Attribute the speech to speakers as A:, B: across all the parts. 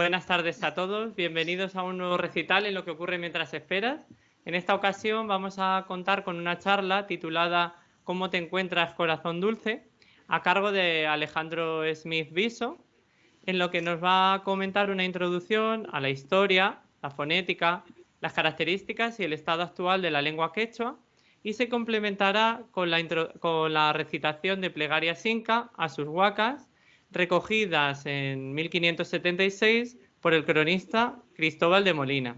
A: Buenas tardes a todos, bienvenidos a un nuevo recital en lo que ocurre mientras esperas. En esta ocasión vamos a contar con una charla titulada ¿Cómo te encuentras, corazón dulce?, a cargo de Alejandro Smith Viso, en lo que nos va a comentar una introducción a la historia, la fonética, las características y el estado actual de la lengua quechua, y se complementará con la recitación de plegarias inca a sus huacas, recogidas en 1576 por el cronista Cristóbal de Molina.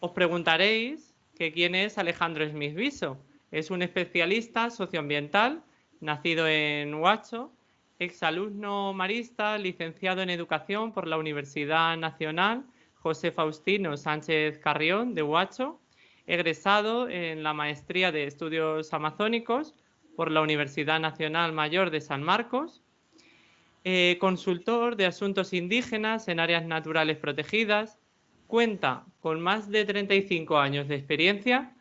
A: Os preguntaréis que quién es Alejandro Smith Viso. Es un especialista socioambiental, nacido en Huacho, exalumno marista, licenciado en Educación por la Universidad Nacional José Faustino Sánchez Carrión de Huacho, egresado en la Maestría de Estudios Amazónicos por la Universidad Nacional Mayor de San Marcos, consultor de asuntos indígenas en áreas naturales protegidas, cuenta con más de 35 años de experiencia,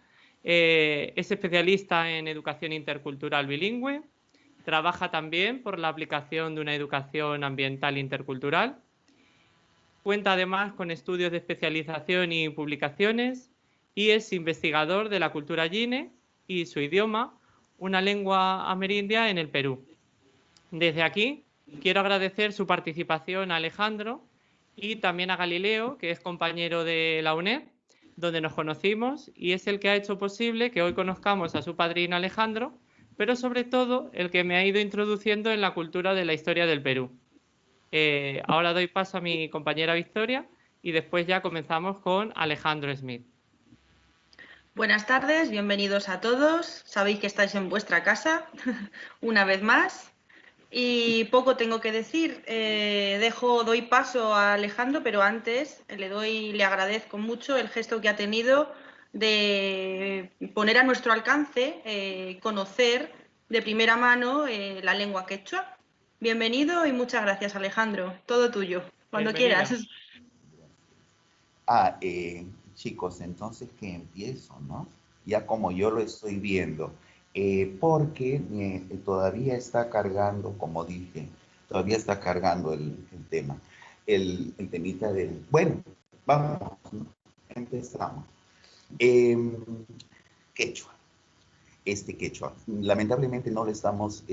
A: es especialista en educación intercultural bilingüe, trabaja también por la aplicación de una educación ambiental intercultural, cuenta además con estudios de especialización y publicaciones y es investigador de la cultura Yine y su idioma, una lengua amerindia en el Perú. Desde aquí quiero agradecer su participación a Alejandro y también a Galileo, que es compañero de la UNED, donde nos conocimos y es el que ha hecho posible que hoy conozcamos a su padrino Alejandro, pero sobre todo el que me ha ido introduciendo en la cultura de la historia del Perú. Ahora doy paso a mi compañera Victoria y después ya comenzamos con Alejandro Smith.
B: Buenas tardes, bienvenidos a todos. Sabéis que estáis en vuestra casa una vez más y poco tengo que decir. Doy paso a Alejandro, pero antes le agradezco mucho el gesto que ha tenido de poner a nuestro alcance conocer de primera mano la lengua quechua. Bienvenido y muchas gracias, Alejandro. Todo tuyo, cuando
A: Bienvenida.
B: quieras.
C: Chicos, entonces que empiezo, ¿no? Ya como yo lo estoy viendo, porque todavía está cargando, como dije, todavía está cargando el tema, el temita del... Bueno, vamos, ¿no? Empezamos. Quechua. Quechua. Lamentablemente no lo estamos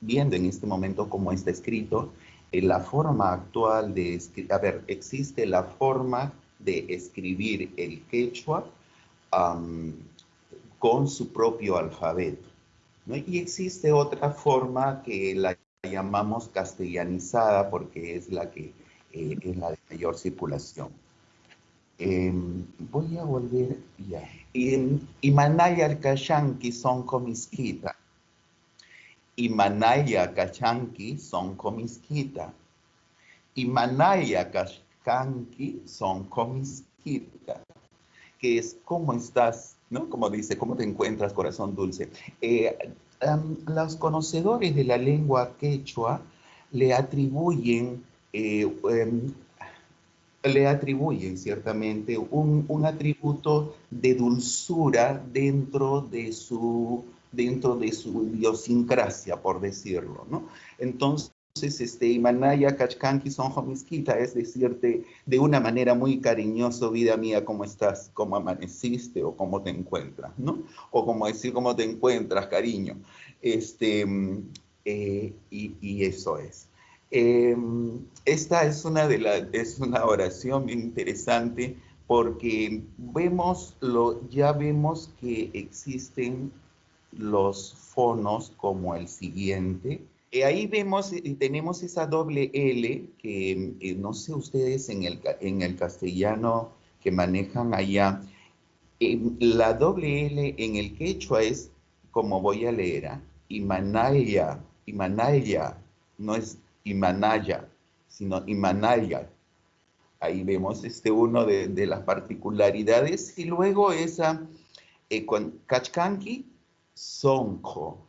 C: viendo en este momento como está escrito. La forma actual de escribir, a ver, existe la forma de escribir el quechua con su propio alfabeto, ¿no? Y existe otra forma que la llamamos castellanizada porque es la que es la de mayor circulación. Voy a volver ya. Imanaya Kashanki son comisquita. Imanaya Kashanki son comisquita. Imanaya Kashanki son comisquita. Que es ¿cómo estás? ¿No? Como dice, ¿cómo te encuentras, corazón dulce? Los conocedores de la lengua quechua le atribuyen ciertamente un atributo de dulzura dentro de su idiosincrasia, por decirlo, ¿no? Entonces, Imanaya Kachkanki son homisquita, es decirte de una manera muy cariñosa, vida mía, ¿cómo estás? ¿Cómo amaneciste? ¿O cómo te encuentras? ¿No? O como decir, ¿cómo te encuentras, cariño? Y eso es. Esta es una oración bien interesante porque ya vemos que existen los fonos como el siguiente. Ahí vemos y tenemos esa doble L que no sé ustedes en el castellano que manejan allá. La doble L en el quechua es, como voy a leer, Imanaya, no es Imanaya, sino Imanaya. Ahí vemos uno de las particularidades. Y luego esa, con Kachkanki, sonko,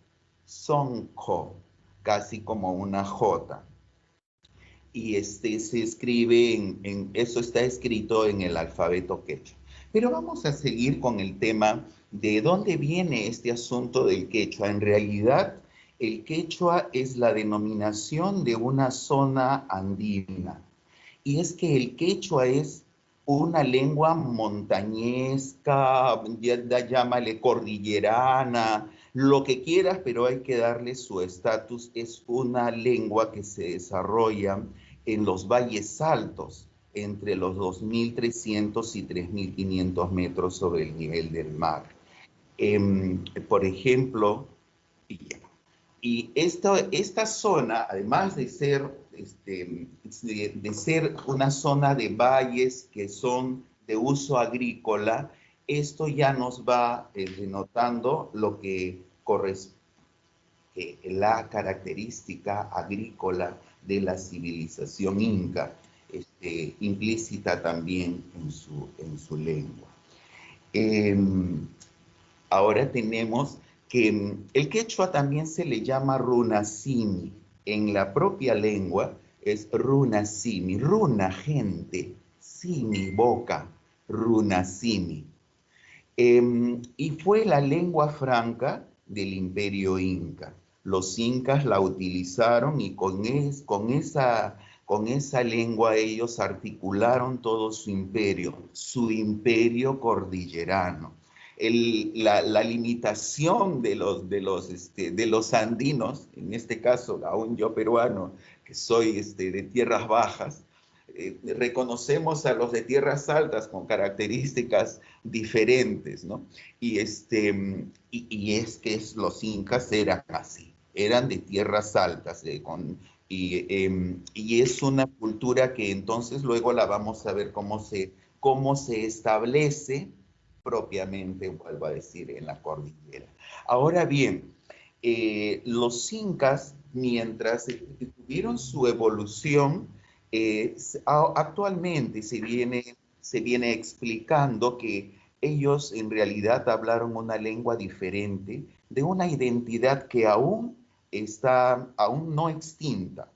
C: casi como una J. Y se escribe eso está escrito en el alfabeto quechua. Pero vamos a seguir con el tema de dónde viene este asunto del quechua. En realidad, el quechua es la denominación de una zona andina. y es que el quechua es una lengua montañesca, llámale cordillerana, lo que quieras, pero hay que darle su estatus. Es una lengua que se desarrolla en los valles altos, entre los 2.300 y 3.500 metros sobre el nivel del mar. Por ejemplo, y esta zona, además de ser, de ser una zona de valles que son de uso agrícola, esto ya nos va denotando lo que corresponde, la característica agrícola de la civilización inca, implícita también en su lengua. Ahora tenemos que el quechua también se le llama runasimi. En la propia lengua es runasimi. Runa, gente. Simi, boca. Runasimi. Y fue la lengua franca del imperio inca. Los incas la utilizaron y con esa lengua ellos articularon todo su imperio cordillerano. La limitación de los andinos, en este caso aún yo peruano, que soy de tierras bajas, reconocemos a los de tierras altas con características diferentes, ¿no? Y es que los incas eran así, eran de tierras altas, y es una cultura que entonces luego la vamos a ver cómo se establece propiamente, vuelvo a decir, en la cordillera. Ahora bien, los incas, mientras tuvieron su evolución, actualmente se viene explicando que ellos en realidad hablaron una lengua diferente, de una identidad que aún no extinta,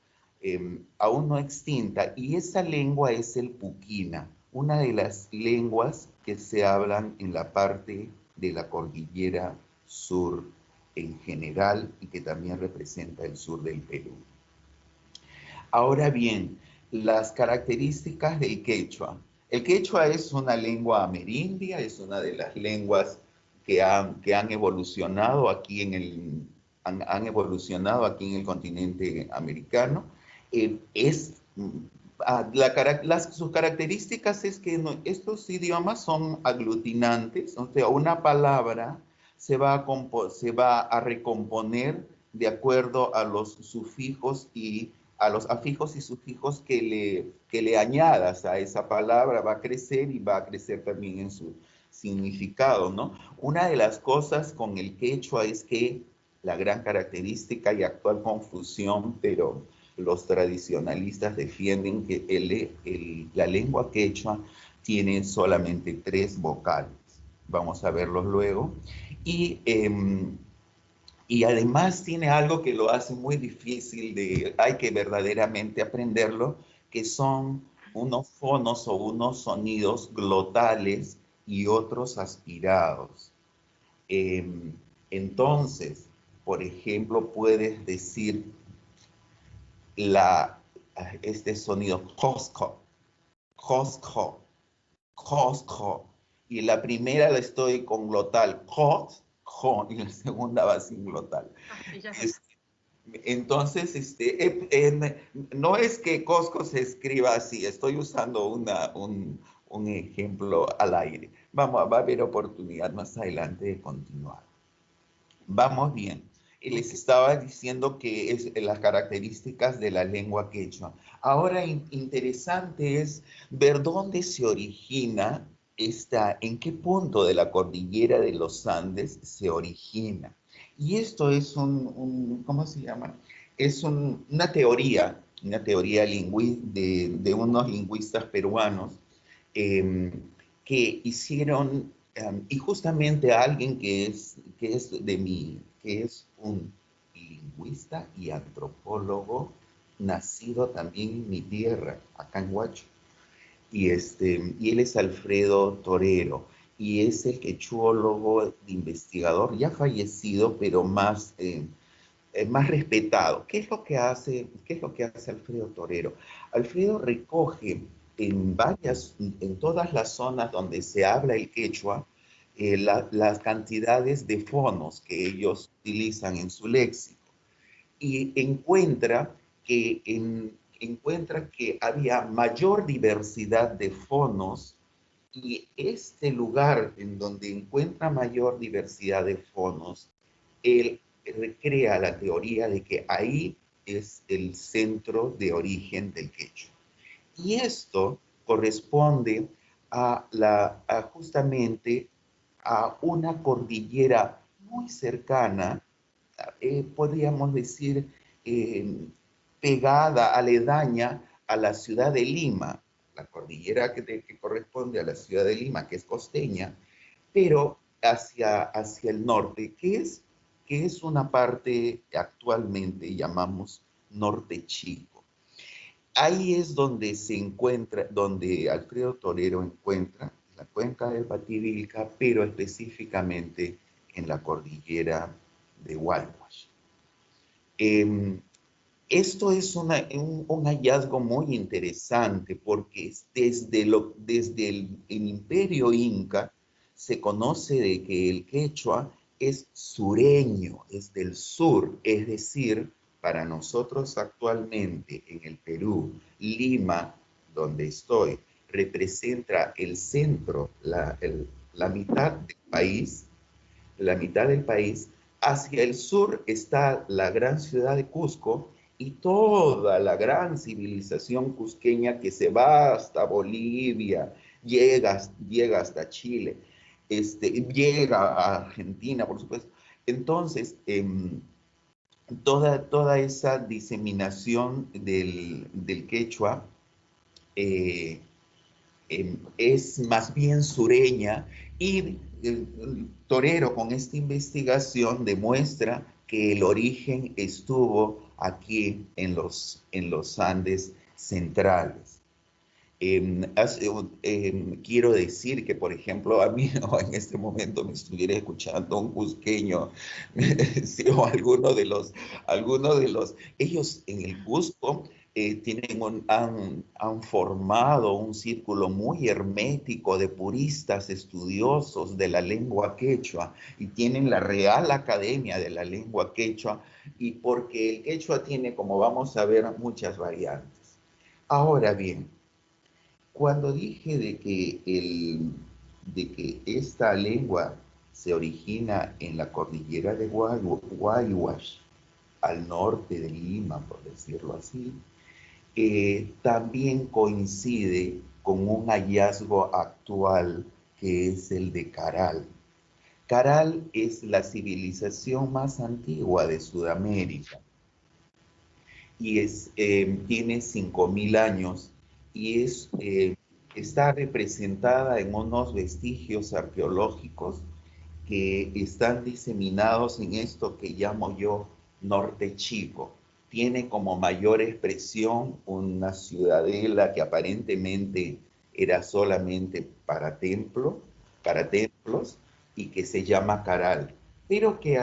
C: y esa lengua es el puquina, una de las lenguas que se hablan en la parte de la cordillera sur en general y que también representa el sur del Perú. Ahora bien, las características del quechua. El quechua es una lengua amerindia, es una de las lenguas que han evolucionado aquí han evolucionado aquí en el continente americano. Sus características es que estos idiomas son aglutinantes, o sea, una palabra se va a recomponer de acuerdo a los sufijos y a los afijos y sufijos que le añadas a esa palabra. Va a crecer y va a crecer también en su significado, ¿no? Una de las cosas con el quechua es que la gran característica y actual confusión, pero los tradicionalistas defienden que la lengua quechua tiene solamente 3 vocales. Vamos a verlos luego. Y además tiene algo que lo hace muy difícil, hay que verdaderamente aprenderlo, que son unos fonos o unos sonidos glotales y otros aspirados. Entonces, por ejemplo, puedes decir este sonido cosco, cosco, cosco, y la primera la estoy con glotal, cos, y la segunda va sin glotal. Entonces, no es que Costco se escriba así, estoy usando un ejemplo al aire. Va a haber oportunidad más adelante de continuar. Vamos bien. Les estaba diciendo que es las características de la lengua quechua. Ahora, interesante es ver dónde se origina en qué punto de la cordillera de los Andes se origina. Y esto es ¿cómo se llama? Es una teoría de unos lingüistas peruanos que hicieron, y justamente alguien que es un lingüista y antropólogo nacido también en mi tierra, acá en Huacho. Y él es Alfredo Torero, y es el quechuólogo investigador, ya fallecido, pero más más respetado. ¿Qué es lo que hace Alfredo Torero? Alfredo recoge en todas las zonas donde se habla el quechua, las cantidades de fonos que ellos utilizan en su léxico y encuentra que había mayor diversidad de fonos, y este lugar en donde encuentra mayor diversidad de fonos, él recrea la teoría de que ahí es el centro de origen del quechua. Y esto corresponde justamente a una cordillera muy cercana, podríamos decir, pegada, aledaña a la ciudad de Lima, la cordillera que corresponde a la ciudad de Lima, que es costeña, pero hacia el norte, que es una parte actualmente llamamos Norte Chico. Ahí es donde se encuentra, donde Alfredo Torero encuentra la cuenca del Pativilca, pero específicamente en la cordillera de Huayhuash. Esto es un hallazgo muy interesante porque desde el imperio inca se conoce de que el quechua es sureño, es del sur, es decir, para nosotros actualmente en el Perú, Lima, donde estoy, representa el centro, la mitad del país, hacia el sur está la gran ciudad de Cusco y toda la gran civilización cusqueña que se va hasta Bolivia, llega hasta Chile, llega a Argentina, por supuesto. Entonces, toda esa diseminación del quechua eh, es más bien sureña, y Torero con esta investigación demuestra que el origen estuvo aquí en los Andes centrales. Quiero decir que, por ejemplo, a mí en este momento me estuviera escuchando un cusqueño, o alguno de los, ellos en el Cusco han formado un círculo muy hermético de puristas estudiosos de la lengua quechua, y tienen la Real Academia de la Lengua Quechua, y porque el quechua tiene, como vamos a ver, muchas variantes. Ahora bien, cuando dije de que esta lengua se origina en la cordillera de Huayhuash, al norte de Lima, por decirlo así, también coincide con un hallazgo actual que es el de Caral. Caral es la civilización más antigua de Sudamérica y tiene 5.000 años, y está representada en unos vestigios arqueológicos que están diseminados en esto que llamo yo Norte Chico. Tiene como mayor expresión una ciudadela que aparentemente era solamente para templos, y que se llama Caral. Pero que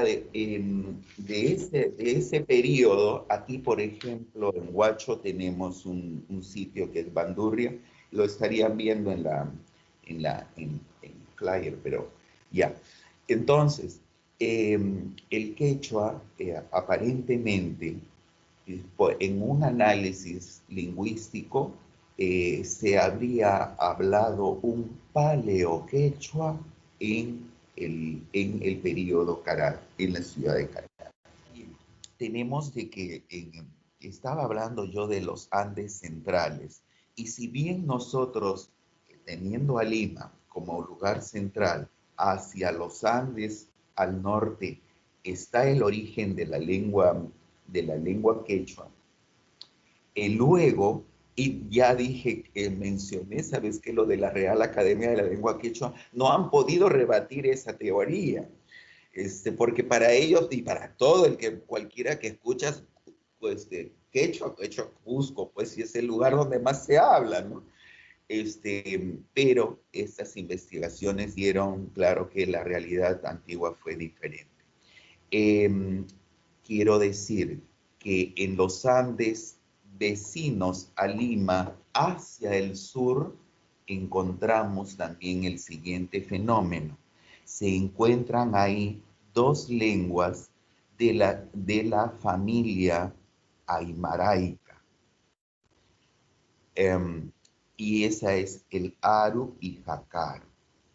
C: de ese periodo, aquí por ejemplo en Huacho tenemos un sitio que es Bandurria, lo estarían viendo en flyer, pero ya. Entonces, el quechua aparentemente, en un análisis lingüístico, se habría hablado un paleo-quechua en el periodo Caral, en la ciudad de Caral. Tenemos de que estaba hablando yo de los Andes centrales, y si bien nosotros, teniendo a Lima como lugar central, hacia los Andes al norte está el origen de la lengua quechua. Luego, y ya dije, mencioné, ¿sabes qué? Lo de la Real Academia de la Lengua Quechua, no han podido rebatir esa teoría, porque para ellos y para cualquiera que escuchas, pues quechua, Cusco, pues sí es el lugar donde más se habla, ¿no? Pero estas investigaciones dieron claro que la realidad antigua fue diferente. quiero decir que en los Andes vecinos a Lima, hacia el sur, encontramos también el siguiente fenómeno. Se encuentran ahí dos lenguas de la familia aymaraica. Y esa es el Aru y Jacaro.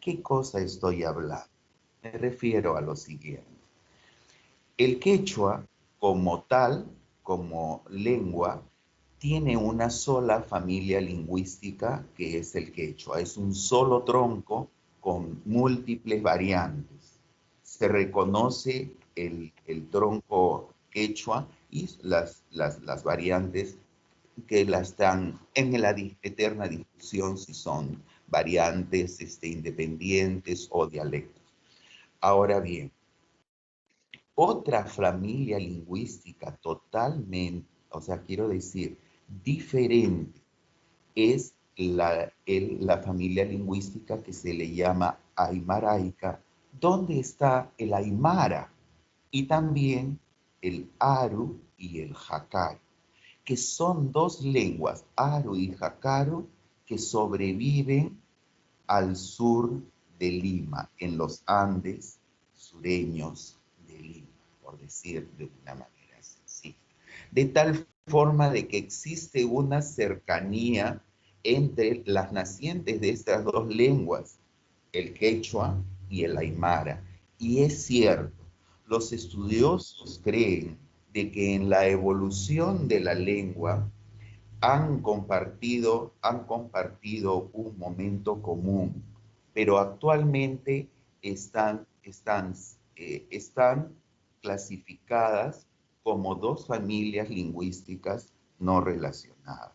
C: ¿Qué cosa estoy hablando? Me refiero a lo siguiente. El quechua, como tal, como lengua, tiene una sola familia lingüística que es el quechua. Es un solo tronco con múltiples variantes. Se reconoce el tronco quechua y las variantes que están en la eterna discusión si son variantes independientes o dialectos. Ahora bien, otra familia lingüística totalmente, o sea, quiero decir, diferente, es la familia lingüística que se le llama aymaraica, donde está el aymara y también el aru y el jacaro, que son dos lenguas, aru y jacaro, que sobreviven al sur de Lima, en los Andes sureños de Lima, por decir de una manera sencilla. De tal forma de que existe una cercanía entre las nacientes de estas dos lenguas, el quechua y el aymara. Y es cierto, los estudiosos creen de que en la evolución de la lengua han compartido un momento común, pero actualmente están clasificadas como dos familias lingüísticas no relacionadas.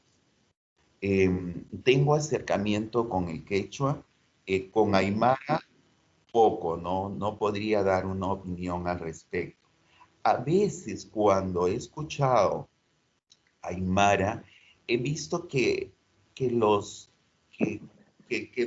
C: Tengo acercamiento con el quechua, con aymara poco, no podría dar una opinión al respecto. A veces cuando he escuchado aymara, he visto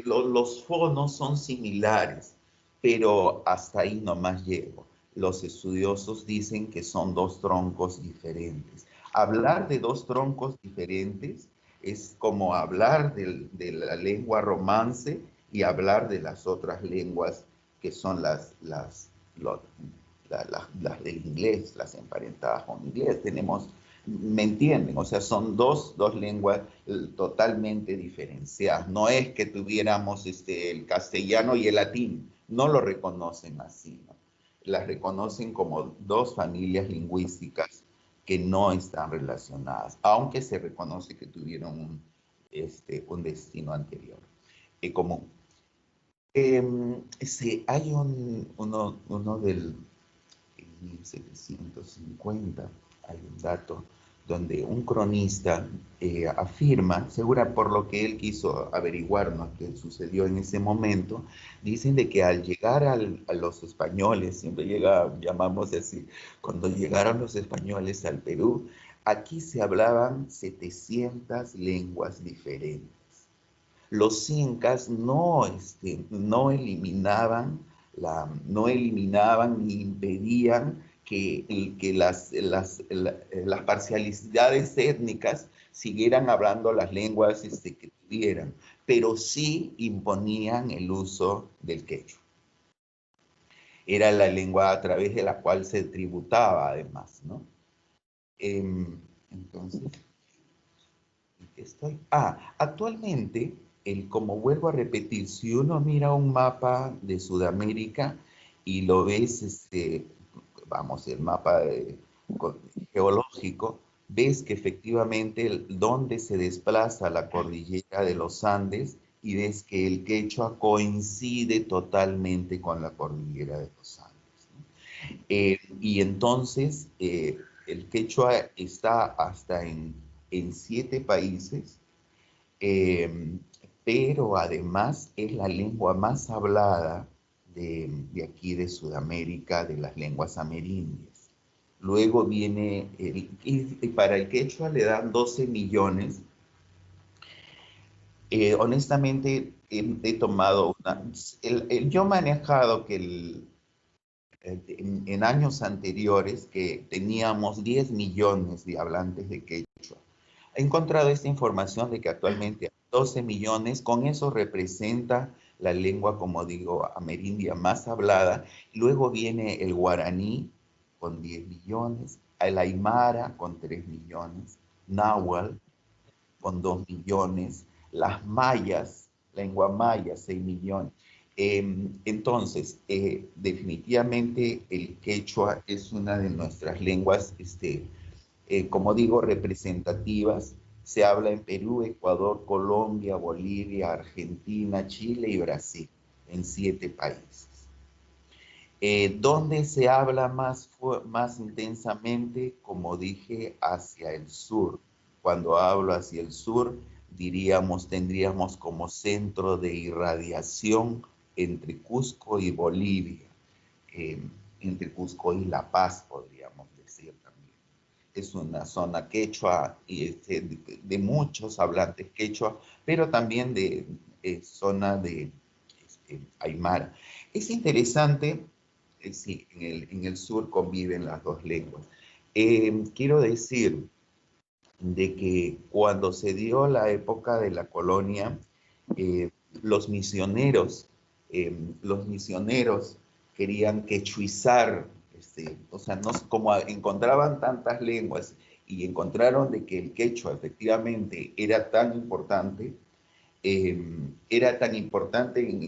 C: los fonos son similares, pero hasta ahí nomás llego. Los estudiosos dicen que son dos troncos diferentes. Hablar de dos troncos diferentes es como hablar de la lengua romance y hablar de las otras lenguas que son las del inglés, las emparentadas con inglés. ¿Me entienden? O sea, son dos lenguas totalmente diferenciadas. No es que tuviéramos el castellano y el latín, no lo reconocen así, ¿no? Las reconocen como dos familias lingüísticas que no están relacionadas, aunque se reconoce que tuvieron un destino anterior común. Hay uno del 1750, hay un dato donde un cronista afirma, segura por lo que él quiso averiguarnos qué sucedió en ese momento, dicen de que al llegar a los españoles, siempre llamamos así, cuando llegaron los españoles al Perú, aquí se hablaban 700 lenguas diferentes. Los incas no eliminaban ni impedían que las parcialidades étnicas siguieran hablando las lenguas que tuvieran, pero sí imponían el uso del quechua. Era la lengua a través de la cual se tributaba, además, ¿no? Entonces, actualmente, como vuelvo a repetir, si uno mira un mapa de Sudamérica y lo ves, el mapa geológico, ves que efectivamente donde se desplaza la cordillera de los Andes y ves que el quechua coincide totalmente con la cordillera de los Andes, ¿no? Y entonces el quechua está hasta en 7 países, pero además es la lengua más hablada de aquí de Sudamérica, de las lenguas amerindias. Luego viene, y para el quechua le dan 12 millones. Honestamente, he tomado yo he manejado que en años anteriores que teníamos 10 millones de hablantes de quechua. He encontrado esta información de que actualmente hay 12 millones, con eso representa la lengua, como digo, amerindia más hablada. Luego viene el guaraní con 10 millones, el aymara con 3 millones, náhuatl con 2 millones, las mayas, lengua maya, 6 millones. Entonces, definitivamente el quechua es una de nuestras lenguas, como digo, representativas. Se habla en Perú, Ecuador, Colombia, Bolivia, Argentina, Chile y Brasil, en 7 países. ¿Dónde se habla más intensamente? Como dije, hacia el sur. Cuando hablo hacia el sur, tendríamos como centro de irradiación entre Cusco y Bolivia, entre Cusco y La Paz, podríamos decir también. Es una zona quechua y de muchos hablantes quechua, pero también de zona de aymara. Es interesante, sí, en el sur conviven las dos lenguas. Quiero decir de que cuando se dio la época de la colonia, los misioneros querían quechuizar, o sea, no, como encontraban tantas lenguas y encontraron de que el quechua efectivamente era tan importante en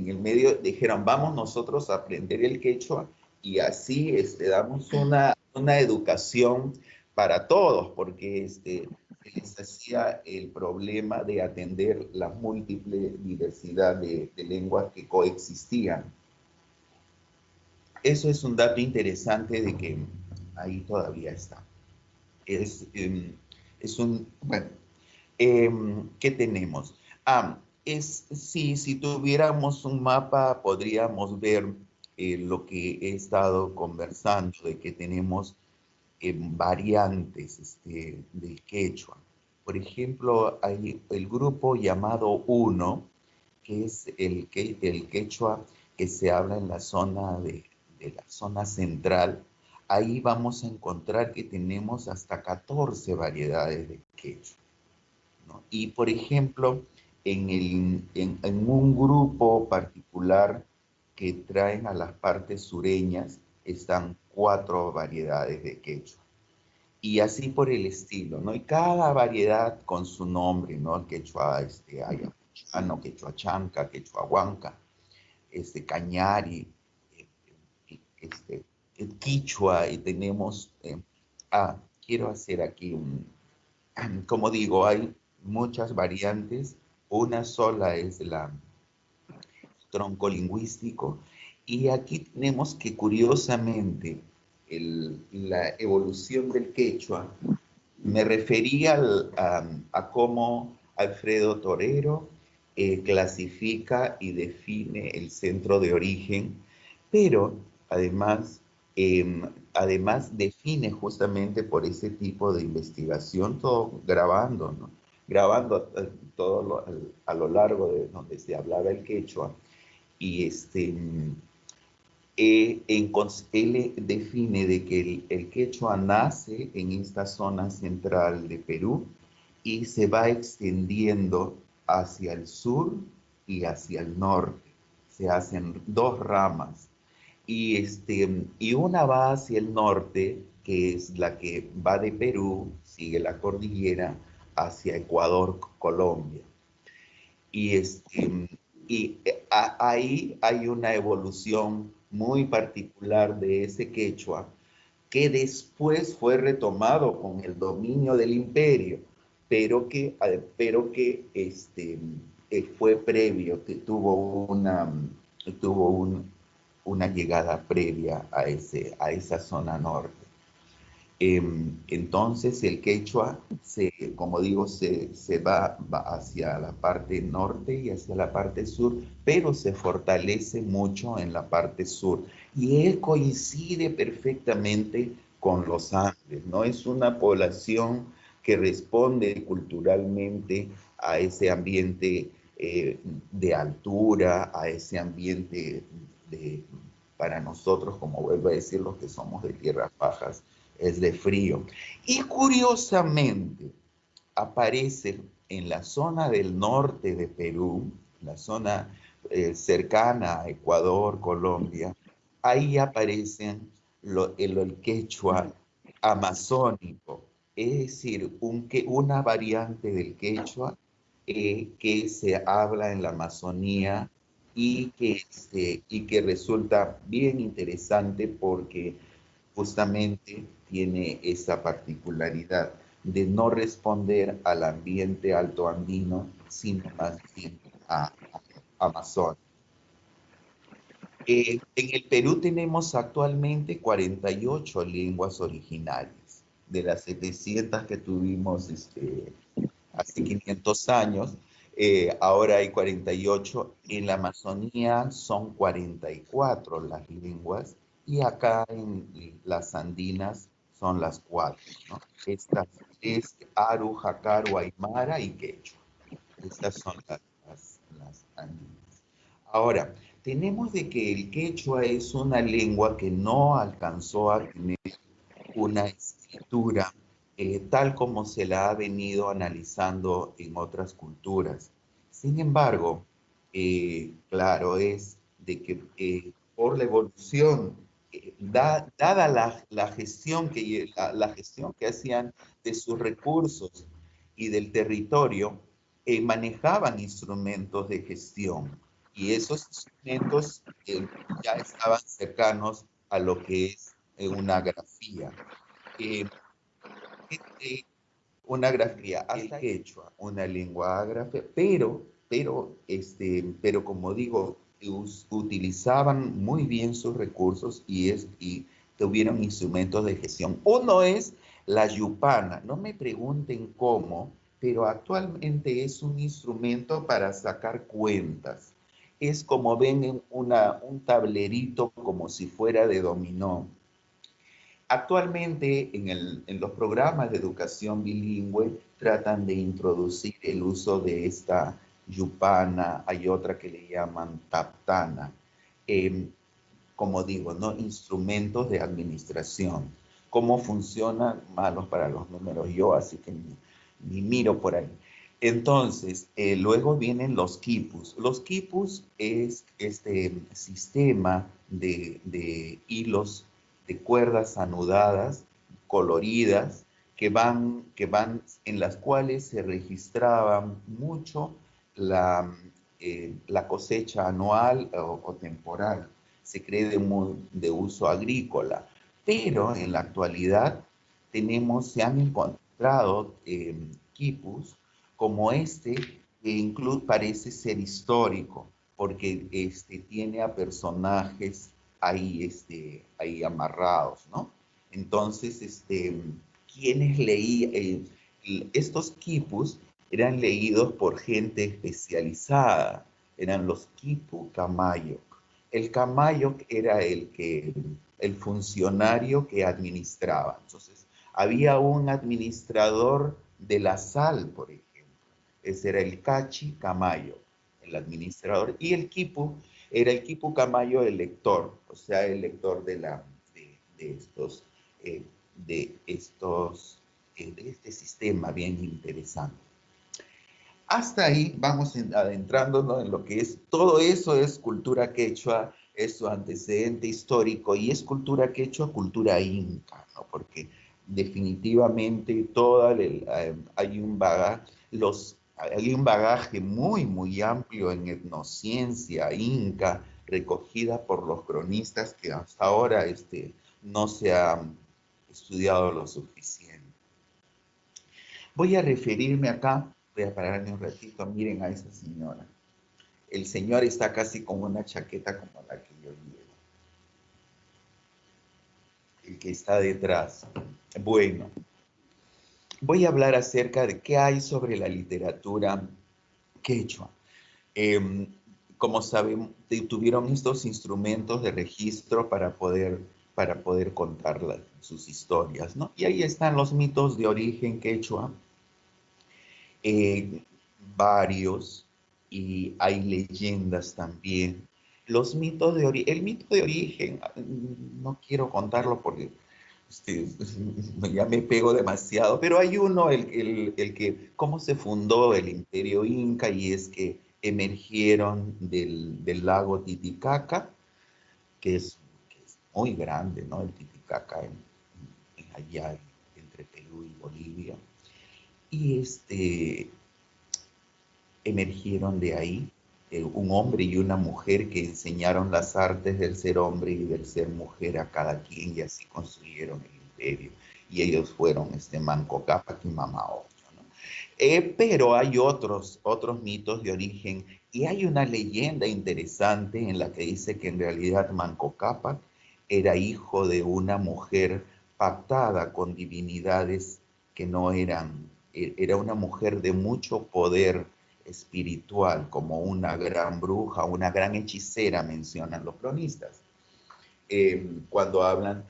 C: el medio, dijeron, vamos nosotros a aprender el quechua y así damos una educación para todos, porque se les hacía el problema de atender la múltiple diversidad de lenguas que coexistían. Eso es un dato interesante de que ahí todavía está. Bueno, ¿qué tenemos? Si tuviéramos un mapa, podríamos ver lo que he estado conversando, de que tenemos variantes del quechua. Por ejemplo, hay el grupo llamado 1, que es el quechua que se habla en la zona de la zona central. Ahí vamos a encontrar que tenemos hasta 14 variedades de quechua, ¿no? Y, por ejemplo, en un grupo particular que traen a las partes sureñas están 4 variedades de quechua. Y así por el estilo, ¿no? Y cada variedad con su nombre, ¿no? El quechua ayacuchano, quechua chanca, quechua huanca, cañari, el quichua, y tenemos... quiero hacer aquí como digo, hay muchas variantes. Una sola es el tronco lingüístico. Y aquí tenemos que, curiosamente, la evolución del quechua, me refería a cómo Alfredo Torero clasifica y define el centro de origen, pero además define justamente por ese tipo de investigación, todo grabando, ¿no? Grabando todo a lo largo de donde se hablaba el quechua, y él define de que el quechua nace en esta zona central de Perú y se va extendiendo hacia el sur y hacia el norte. Se hacen 2 ramas. Y una va hacia el norte, que es la que va de Perú, sigue la cordillera, hacia Ecuador, Colombia. Ahí hay una evolución muy particular de ese quechua, que después fue retomado con el dominio del imperio, pero que fue previo, que tuvo una llegada previa a esa zona norte. Entonces el quechua, como digo, se va hacia la parte norte y hacia la parte sur, pero se fortalece mucho en la parte sur. Y él coincide perfectamente con los Andes, ¿no? Es una población que responde culturalmente a ese ambiente de altura, a ese ambiente para nosotros, como vuelvo a decir, los que somos de tierras bajas, es de frío. Y curiosamente, aparece en la zona del norte de Perú, la zona cercana a Ecuador, Colombia, ahí aparecen el quechua amazónico, es decir, una variante del quechua que se habla en la Amazonía y que resulta bien interesante porque justamente tiene esa particularidad de no responder al ambiente altoandino, sino más bien a Amazonas. En el Perú tenemos actualmente 48 lenguas originarias. De las 700 que tuvimos hace 500 años, ahora hay 48. En la Amazonía son 44 las lenguas y acá en las andinas son las 4, ¿no? Estas es Aru, Jacaru, Aymara y Quechua. Estas son las andinas. Ahora, tenemos de que el quechua es una lengua que no alcanzó a tener una escritura tal como se la ha venido analizando en otras culturas. Sin embargo, claro es de que por la evolución, dada la gestión la gestión que hacían de sus recursos y del territorio, manejaban instrumentos de gestión y esos instrumentos ya estaban cercanos a lo que es una grafía. Eh, eh, una grafía hasta quechua, una lengua ágrafe, pero como digo, utilizaban muy bien sus recursos y tuvieron instrumentos de gestión. Uno es la yupana, no me pregunten cómo, pero actualmente es un instrumento para sacar cuentas. Es como ven en un tablerito como si fuera de dominó. Actualmente en los programas de educación bilingüe tratan de introducir el uso de esta yupana, hay otra que le llaman taptana, como digo, ¿no? Instrumentos de administración. ¿Cómo funcionan? Malos para los números yo, así que ni miro por ahí. Entonces, luego vienen los quipus. Los quipus es este sistema de hilos, de cuerdas anudadas, coloridas, en las cuales se registraba mucho la cosecha anual o temporal. Se cree de uso agrícola, pero en la actualidad se han encontrado quipus como que incluso parece ser histórico, porque tiene a personajes ahí amarrados, ¿no? Entonces, quienes leían, estos quipus eran leídos por gente especializada, eran los quipu camayo. El camayo era el funcionario que administraba. Entonces, había un administrador de la sal, por ejemplo. Ese era el cachi camayo, el administrador. Y el quipu era el quipu camayo, el lector, o sea, el lector de estos, de este sistema bien interesante. Hasta ahí vamos adentrándonos en lo que es, todo eso es cultura quechua, es su antecedente histórico y es cultura quechua, cultura inca, ¿no? Porque definitivamente hay un bagaje muy, muy amplio en etnociencia inca, recogida por los cronistas que hasta ahora no se ha estudiado lo suficiente. Voy a referirme acá, voy a pararme un ratito, miren a esa señora. El señor está casi con una chaqueta como la que yo llevo. El que está detrás. Bueno, voy a hablar acerca de qué hay sobre la literatura quechua. Como saben, tuvieron estos instrumentos de registro para poder contar sus historias, ¿no? Y ahí están los mitos de origen quechua, varios, y hay leyendas también. Los mitos de origen, el mito de origen, no quiero contarlo porque ya me pego demasiado, pero hay uno, el que, cómo se fundó el imperio inca, y es que emergieron del lago Titicaca, que es muy grande, ¿no? El Titicaca allá entre Perú y Bolivia, y emergieron de ahí un hombre y una mujer que enseñaron las artes del ser hombre y del ser mujer a cada quien, y así construyeron el imperio. Y ellos fueron Manco Cápac y Mama Ocho, ¿no? Pero hay otros mitos de origen, y hay una leyenda interesante en la que dice que en realidad Manco Cápac era hijo de una mujer pactada con divinidades que no eran, era una mujer de mucho poder espiritual, como una gran bruja, una gran hechicera, mencionan los cronistas, cuando hablan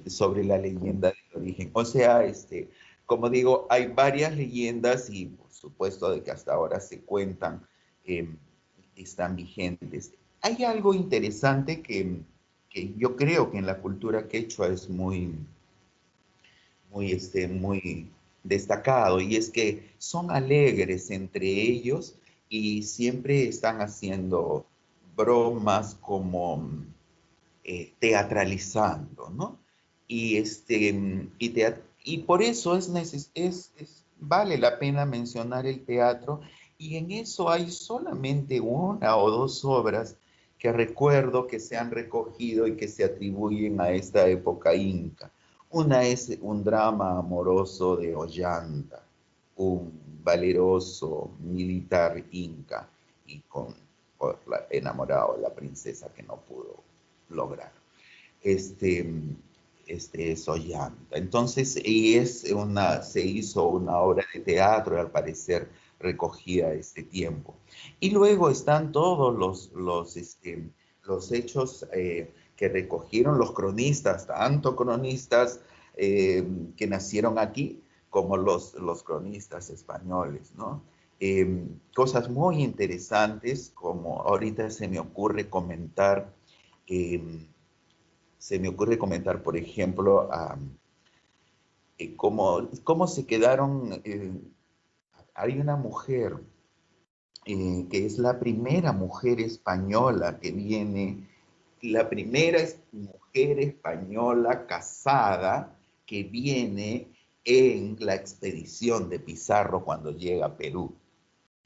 C: sobre la leyenda del origen. O sea, como digo, hay varias leyendas, y por supuesto de que hasta ahora se cuentan, eh, están vigentes. Hay algo interesante que yo creo que en la cultura quechua es muy destacado, y es que son alegres entre ellos y siempre están haciendo bromas, como teatralizando, ¿no? Y por eso vale la pena mencionar el teatro, y en eso hay solamente una o dos obras que recuerdo que se han recogido y que se atribuyen a esta época inca. Una es un drama amoroso de Ollanta, un valeroso militar inca, y por enamorado de la princesa que no pudo lograr. Este, es Ollanta. Entonces, se hizo una obra de teatro, y al parecer recogía este tiempo. Y luego están todos los hechos que recogieron los cronistas, tanto cronistas que nacieron aquí como los cronistas españoles, ¿no? Cosas muy interesantes, como ahorita eh, se me ocurre comentar, por ejemplo, cómo se quedaron. Hay una mujer que es la primera mujer española que viene, la primera mujer española casada que viene en la expedición de Pizarro cuando llega a Perú.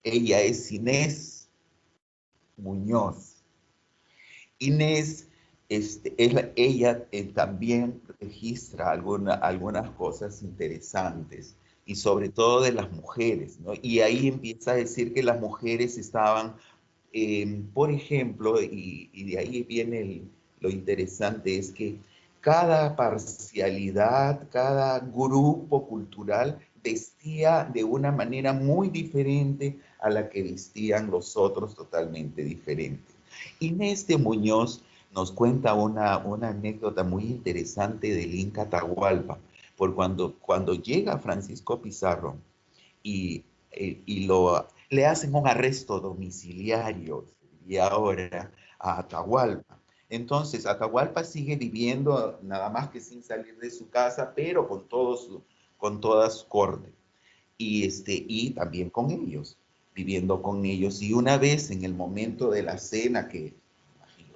C: Ella es Inés Muñoz. Inés, ella también registra algunas cosas interesantes, y sobre todo de las mujeres, ¿no? Y ahí empieza a decir que las mujeres estaban, por ejemplo, y de ahí viene lo interesante, es que cada parcialidad, cada grupo cultural vestía de una manera muy diferente a la que vestían los otros, totalmente diferente. Inés de Muñoz nos cuenta una anécdota muy interesante del Inca Atahualpa, por cuando llega Francisco Pizarro y, le hacen un arresto domiciliario, y ahora a Atahualpa. Entonces, Atahualpa sigue viviendo nada más que sin salir de su casa, pero con toda su corte, y también con ellos, viviendo con ellos. Y una vez en el momento de la cena, que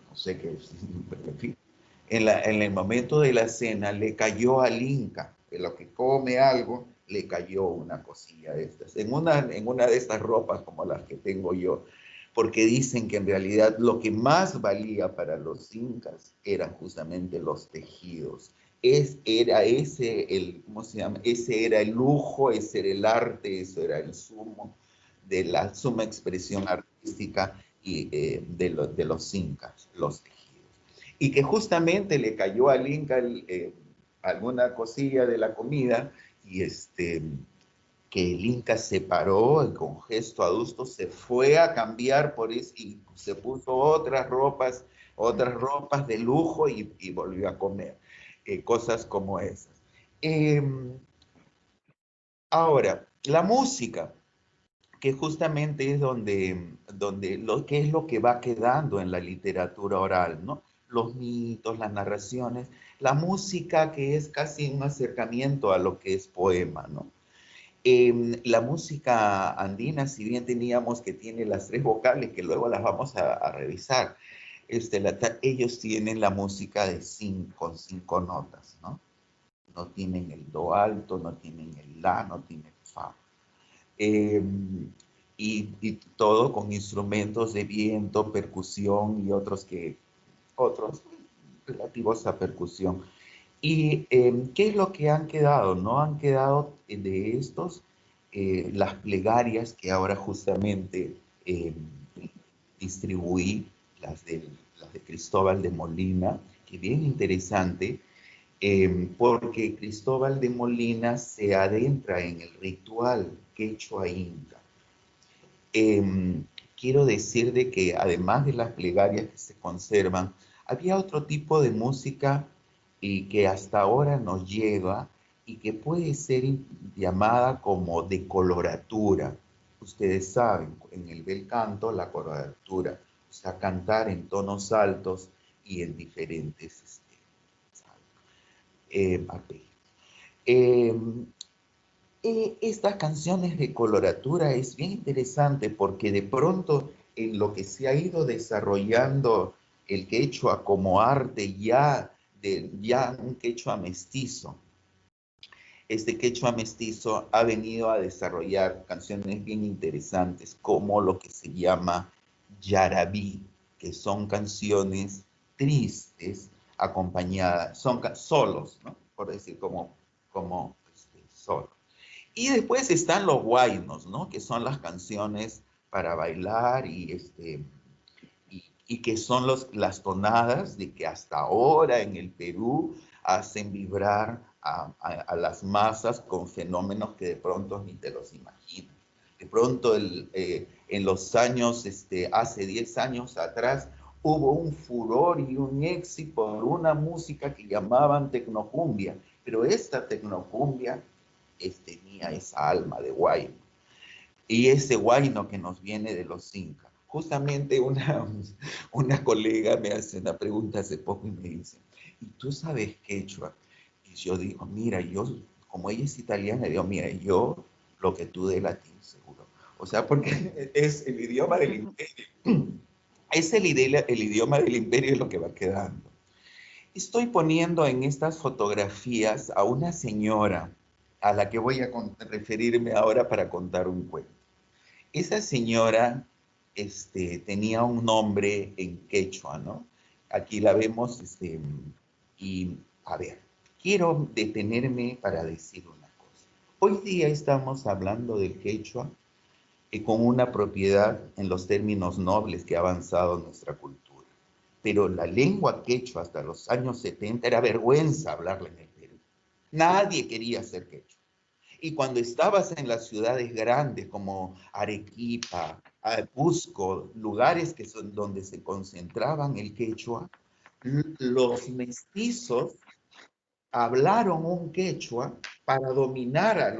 C: no sé qué, en fin, en el momento de la cena le cayó al Inca, de lo que come algo, le cayó una cosilla de estas, en una de estas ropas como las que tengo yo, porque dicen que en realidad lo que más valía para los incas eran justamente los tejidos. ¿Cómo se llama? Ese era el lujo, ese era el arte, eso era el sumo de la suma expresión artística de los incas, los tejidos. Y que justamente le cayó al Inca alguna cosilla de la comida, y que el Inca se paró y con gesto adusto se fue a cambiar por eso, y se puso otras ropas de lujo, y volvió a comer. Cosas como esas. Ahora, la música. que justamente es donde qué es lo que va quedando en la literatura oral, ¿no? Los mitos, las narraciones, la música que es casi un acercamiento a lo que es poema, ¿no? La música andina, si bien teníamos que tiene las 3 vocales, que luego las vamos a revisar, ellos tienen la música con 5 notas, ¿no? No tienen el do alto, no tienen el la, no tienen el fa. Y todo con instrumentos de viento, percusión y otros relativos a percusión. ¿Y qué es lo que han quedado? No han quedado de estos las plegarias que ahora justamente distribuí, las de Cristóbal de Molina, que bien interesante, porque Cristóbal de Molina se adentra en el ritual quechua inca. Quiero decir de que además de las plegarias que se conservan, había otro tipo de música y que hasta ahora nos llega y que puede ser llamada como de coloratura. Ustedes saben, en el bel canto, la coloratura, o sea, cantar en tonos altos y en diferentes arpegios. Estas canciones de coloratura es bien interesante porque de pronto en lo que se ha ido desarrollando el quechua como arte ya un quechua mestizo, este quechua mestizo ha venido a desarrollar canciones bien interesantes como lo que se llama yarabí, que son canciones tristes acompañadas, son solos, ¿no? Por decir como solos. Y después están los huaynos, ¿no? Que son las canciones para bailar y que son las tonadas de que hasta ahora en el Perú hacen vibrar a las masas con fenómenos que de pronto ni te los imaginas. De pronto en los años, hace 10 años atrás, hubo un furor y un éxito por una música que llamaban tecnocumbia, pero esta tecnocumbia tenía esa alma de huayno. Y ese huayno que nos viene de los incas. Justamente una colega me hace una pregunta hace poco y me dice, ¿y tú sabes quechua? Y yo digo, mira, como ella es italiana, digo, mira, yo lo que tú de latín seguro. O sea, porque es el idioma del imperio. Es el idioma del imperio lo que va quedando. Estoy poniendo en estas fotografías a una señora a la que voy a referirme ahora para contar un cuento. Esa señora tenía un nombre en quechua, ¿no? Aquí la vemos, y a ver, quiero detenerme para decir una cosa. Hoy día estamos hablando del quechua con una propiedad en los términos nobles que ha avanzado nuestra cultura. Pero la lengua quechua hasta los años 70 era vergüenza hablarla en el Perú. Nadie quería ser quechua. Y cuando estabas en las ciudades grandes como Arequipa, Cusco, lugares que son donde se concentraban el quechua, los mestizos hablaron un quechua para dominar a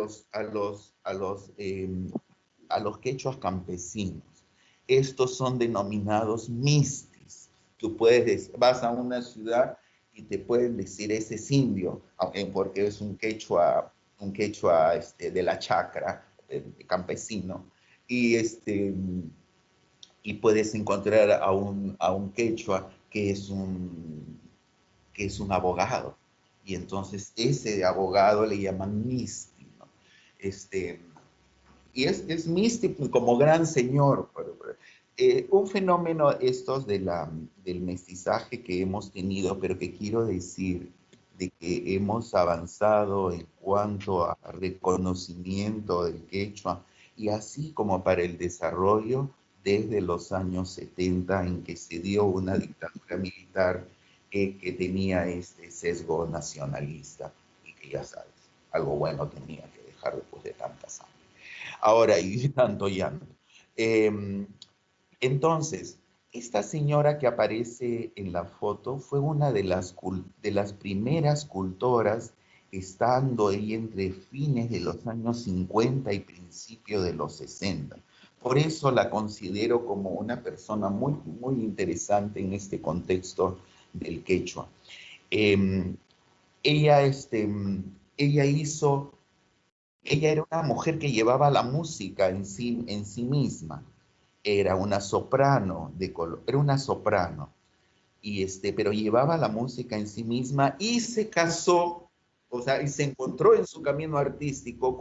C: los quechuas campesinos. Estos son denominados mistis. Tú vas a una ciudad y te pueden decir ese es indio, porque es un quechua de la chacra, campesino. Y puedes encontrar a un quechua que es un abogado. Y entonces ese abogado le llaman misti, ¿no? Y es místico como gran señor. Un fenómeno estos del mestizaje que hemos tenido, pero que quiero decir de que hemos avanzado en cuanto a reconocimiento del quechua y así como para el desarrollo desde los años 70 en que se dio una dictadura militar que tenía este sesgo nacionalista y que ya sabes, algo bueno tenía que dejar después de tanta sangre. Ahora, y tanto llanto. Entonces, esta señora que aparece en la foto fue una de las primeras cultoras estando ahí entre fines de los años 50 y principios de los 60. Por eso la considero como una persona muy, muy interesante en este contexto del quechua. Ella, ella era una mujer que llevaba la música en sí misma. Era una soprano era una soprano, pero llevaba la música en sí misma y se casó, o sea, y se encontró en su camino artístico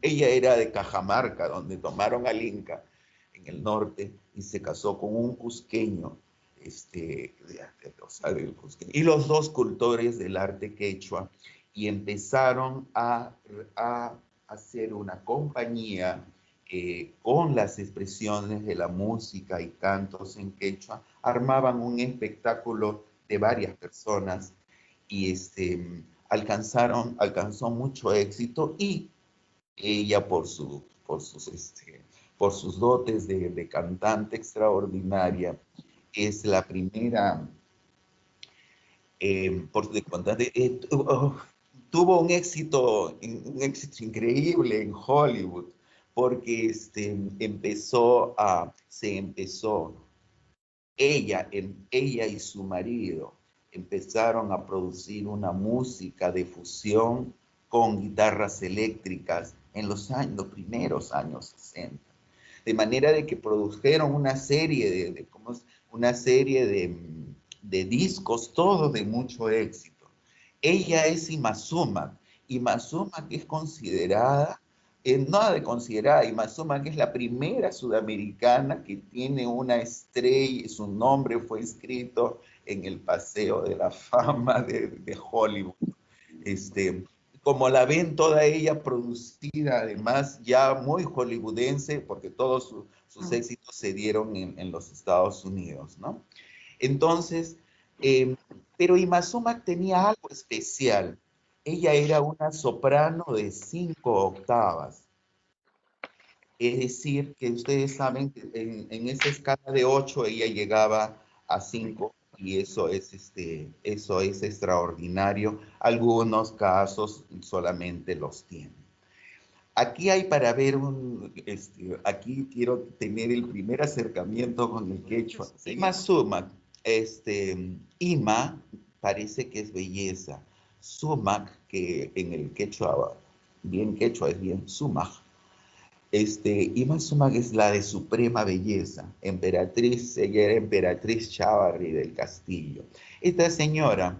C: ella era de Cajamarca, donde tomaron al Inca, en el norte, y se casó con un cusqueño, del cusqueño, y los dos cultores del arte quechua, y empezaron a hacer una compañía con las expresiones de la música y cantos en quechua, armaban un espectáculo de varias personas y alcanzó mucho éxito, y ella por sus dotes de cantante extraordinaria es la primera tuvo un éxito increíble en Hollywood, porque ella y su marido empezaron a producir una música de fusión con guitarras eléctricas en los primeros años 60. De manera de que produjeron una serie de discos, todos de mucho éxito. Ella es Ima Sumac. Ima Sumac es considerada, nada de considerada, Ima Sumac es la primera sudamericana que tiene una estrella, su nombre fue escrito en el Paseo de la Fama de Hollywood. Como la ven toda ella producida, además ya muy hollywoodense, porque todos sus éxitos se dieron en los Estados Unidos, ¿no? Entonces, pero Ima Sumac tenía algo especial. Ella era una soprano de 5 octavas. Es decir, que ustedes saben que en esa escala de 8 ella llegaba a 5, y eso es extraordinario. Algunos casos solamente los tienen. Aquí hay para ver aquí quiero tener el primer acercamiento con el quechua. Ima Sumac, Ima parece que es belleza. Sumac, que en el quechua, bien quechua es bien Sumac. Ima Sumac es la de suprema belleza, emperatriz, ella era emperatriz Chávarri del Castillo. Esta señora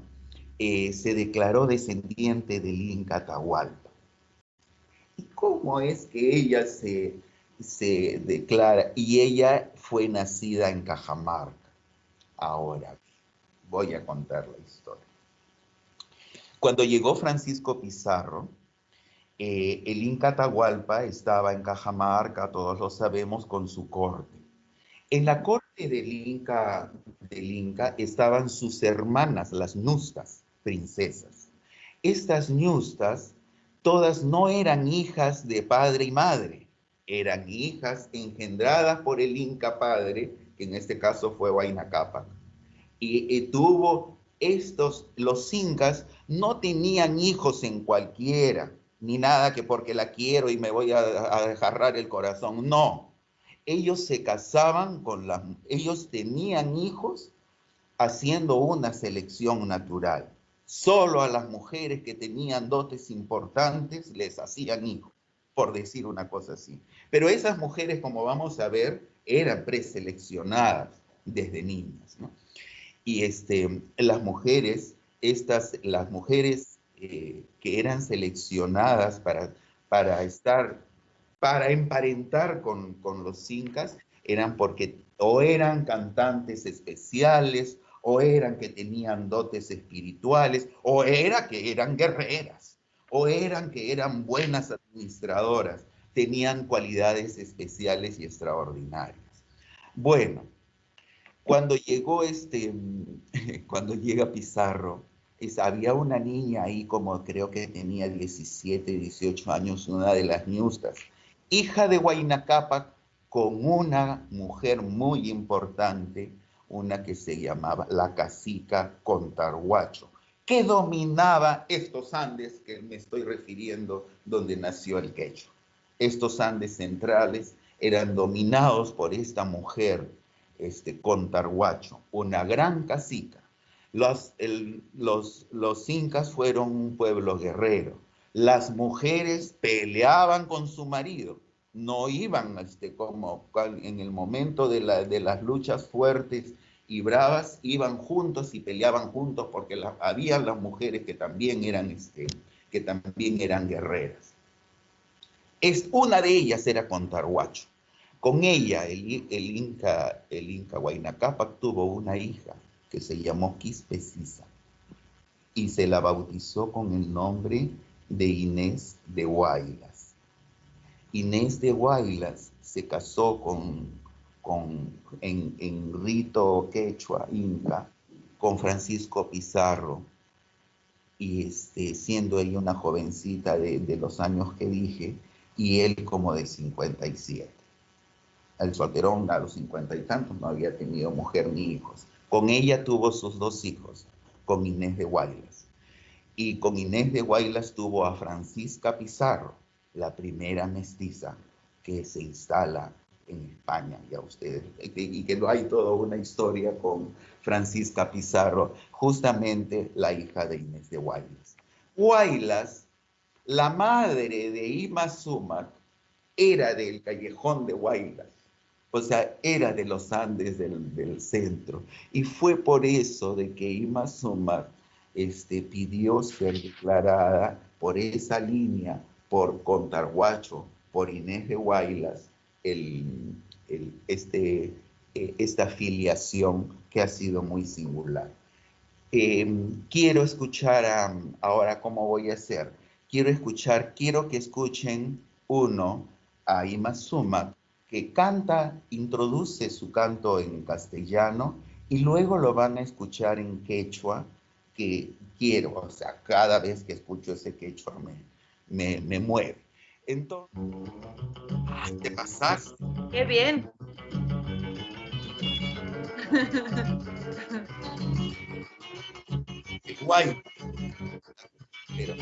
C: se declaró descendiente del Inca Atahualpa. ¿Y cómo es que ella se declara? Y ella fue nacida en Cajamarca. Ahora voy a contar la historia. Cuando llegó Francisco Pizarro, el Inca Atahualpa estaba en Cajamarca, todos lo sabemos, con su corte. En la corte del Inca estaban sus hermanas, las ñustas, princesas. Estas ñustas todas no eran hijas de padre y madre, eran hijas engendradas por el Inca padre, que en este caso fue Huayna Cápac. Y los incas no tenían hijos en cualquiera, ni nada que porque la quiero y me voy a desgarrar el corazón, no. Ellos se casaban ellos tenían hijos haciendo una selección natural. Solo a las mujeres que tenían dotes importantes les hacían hijos, por decir una cosa así. Pero esas mujeres, como vamos a ver, eran preseleccionadas desde niñas, ¿no? Y las mujeres que eran seleccionadas para emparentar con los incas, eran porque o eran cantantes especiales, o eran que tenían dotes espirituales, o era que eran guerreras, o eran que eran buenas administradoras, tenían cualidades especiales y extraordinarias. Bueno, cuando llega Pizarro, había una niña ahí, como creo que tenía 17, 18 años, una de las ñustas, hija de Huayna Cápac, con una mujer muy importante, una que se llamaba la cacica Contarhuacho, que dominaba estos Andes que me estoy refiriendo, donde nació el quechua. Estos Andes centrales eran dominados por esta mujer, Contarhuacho, una gran cacica. Los incas fueron un pueblo guerrero. Las mujeres peleaban con su marido, no iban como en el momento de las luchas fuertes y bravas, iban juntos y peleaban juntos porque había las mujeres que también eran guerreras. Una de ellas era Contarhuacho. Con ella el Inca Huayna Cápac tuvo una hija que se llamó Quispe Sisa y se la bautizó con el nombre de Inés de Huaylas. Inés de Huaylas se casó en rito quechua, inca, con Francisco Pizarro, y siendo ella una jovencita de los años que dije, y él como de 57. El solterón a los 50 y tantos no había tenido mujer ni hijos. Con ella tuvo sus 2 hijos, con Inés de Huaylas. Y con Inés de Huaylas tuvo a Francisca Pizarro, la primera mestiza que se instala en España, ya ustedes, y que no hay toda una historia con Francisca Pizarro, justamente la hija de Inés de Huaylas. Huaylas, la madre de Ima Sumac, era del callejón de Huaylas, o sea, era de los Andes del centro, y fue por eso de que Ima Sumac pidió ser declarada por esa línea, por Contarhuacho, por Inés de Huaylas, esta filiación que ha sido muy singular. Quiero escuchar ahora cómo voy a hacer. Quiero que escuchen a Ima Sumac, que introduce su canto en castellano, y luego lo van a escuchar en quechua, que quiero, o sea, cada vez que escucho ese quechua me mueve. Entonces, te pasaste.
B: ¡Qué bien!
C: Qué guay. Pero...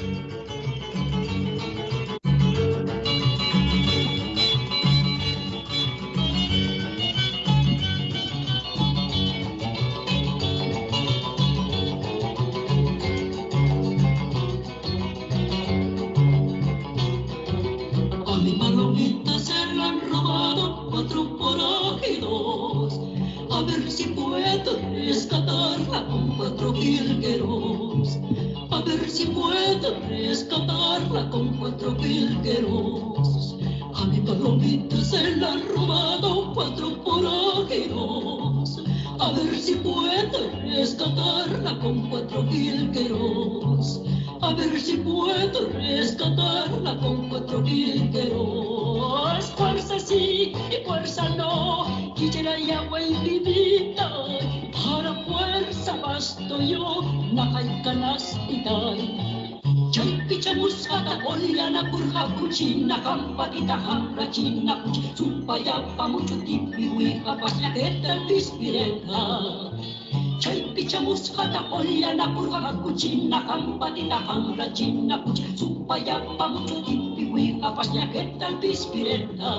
D: A ver si puedo rescatarla con 4 jilgueros. A ver si puedo rescatarla con 4 jilgueros. A mi palomita se la han robado 4 forajeros. A ver si puedo rescatarla con 4 jilgueros. A ver si puedo rescatarla con 4 jilgueros. Fuerza sí y fuerza no, quisiera y agua infinita. Para fuerza basto yo, nakay kanastitay. Chay pichamus katakolyana kurha kuchina kampatita hamra china kuch. Sumpaya pamucho tipiwi kapasya ketal pispireta. Chay pichamus katakolyana kurha kuchina kampatita hamra china kuch. Sumpaya pamucho tipiwi kapasya ketal pispireta.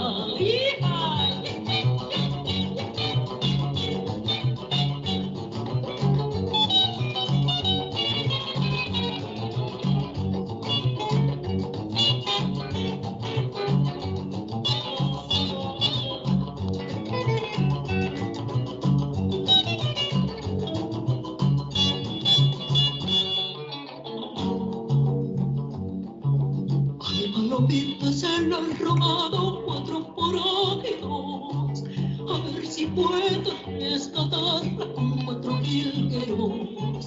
D: Se lo han robado 4 forajeros. A ver si puedo rescatarla con 4 jilgueros.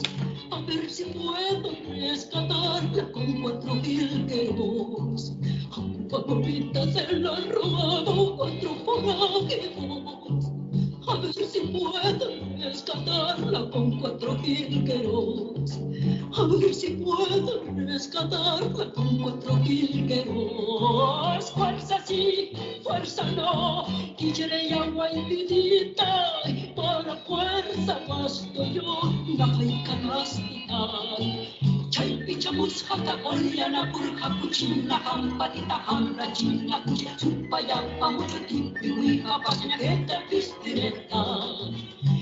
D: A ver si puedo rescatarla con 4 jilgueros. A mi palomita se lo han robado 4 forajeros. A ver si puedo rescatarla con 4 jilgueros. A ver si puedo rescatarla con 4 jilgueros. Fuerza sí, fuerza no, quisiera y agua infinita. Para fuerza basto yo, nakay kanastitay. muskata ollana purka kuchina hampatita hamra china kucha supaya pamucho tipi wika pasina keta pispireta.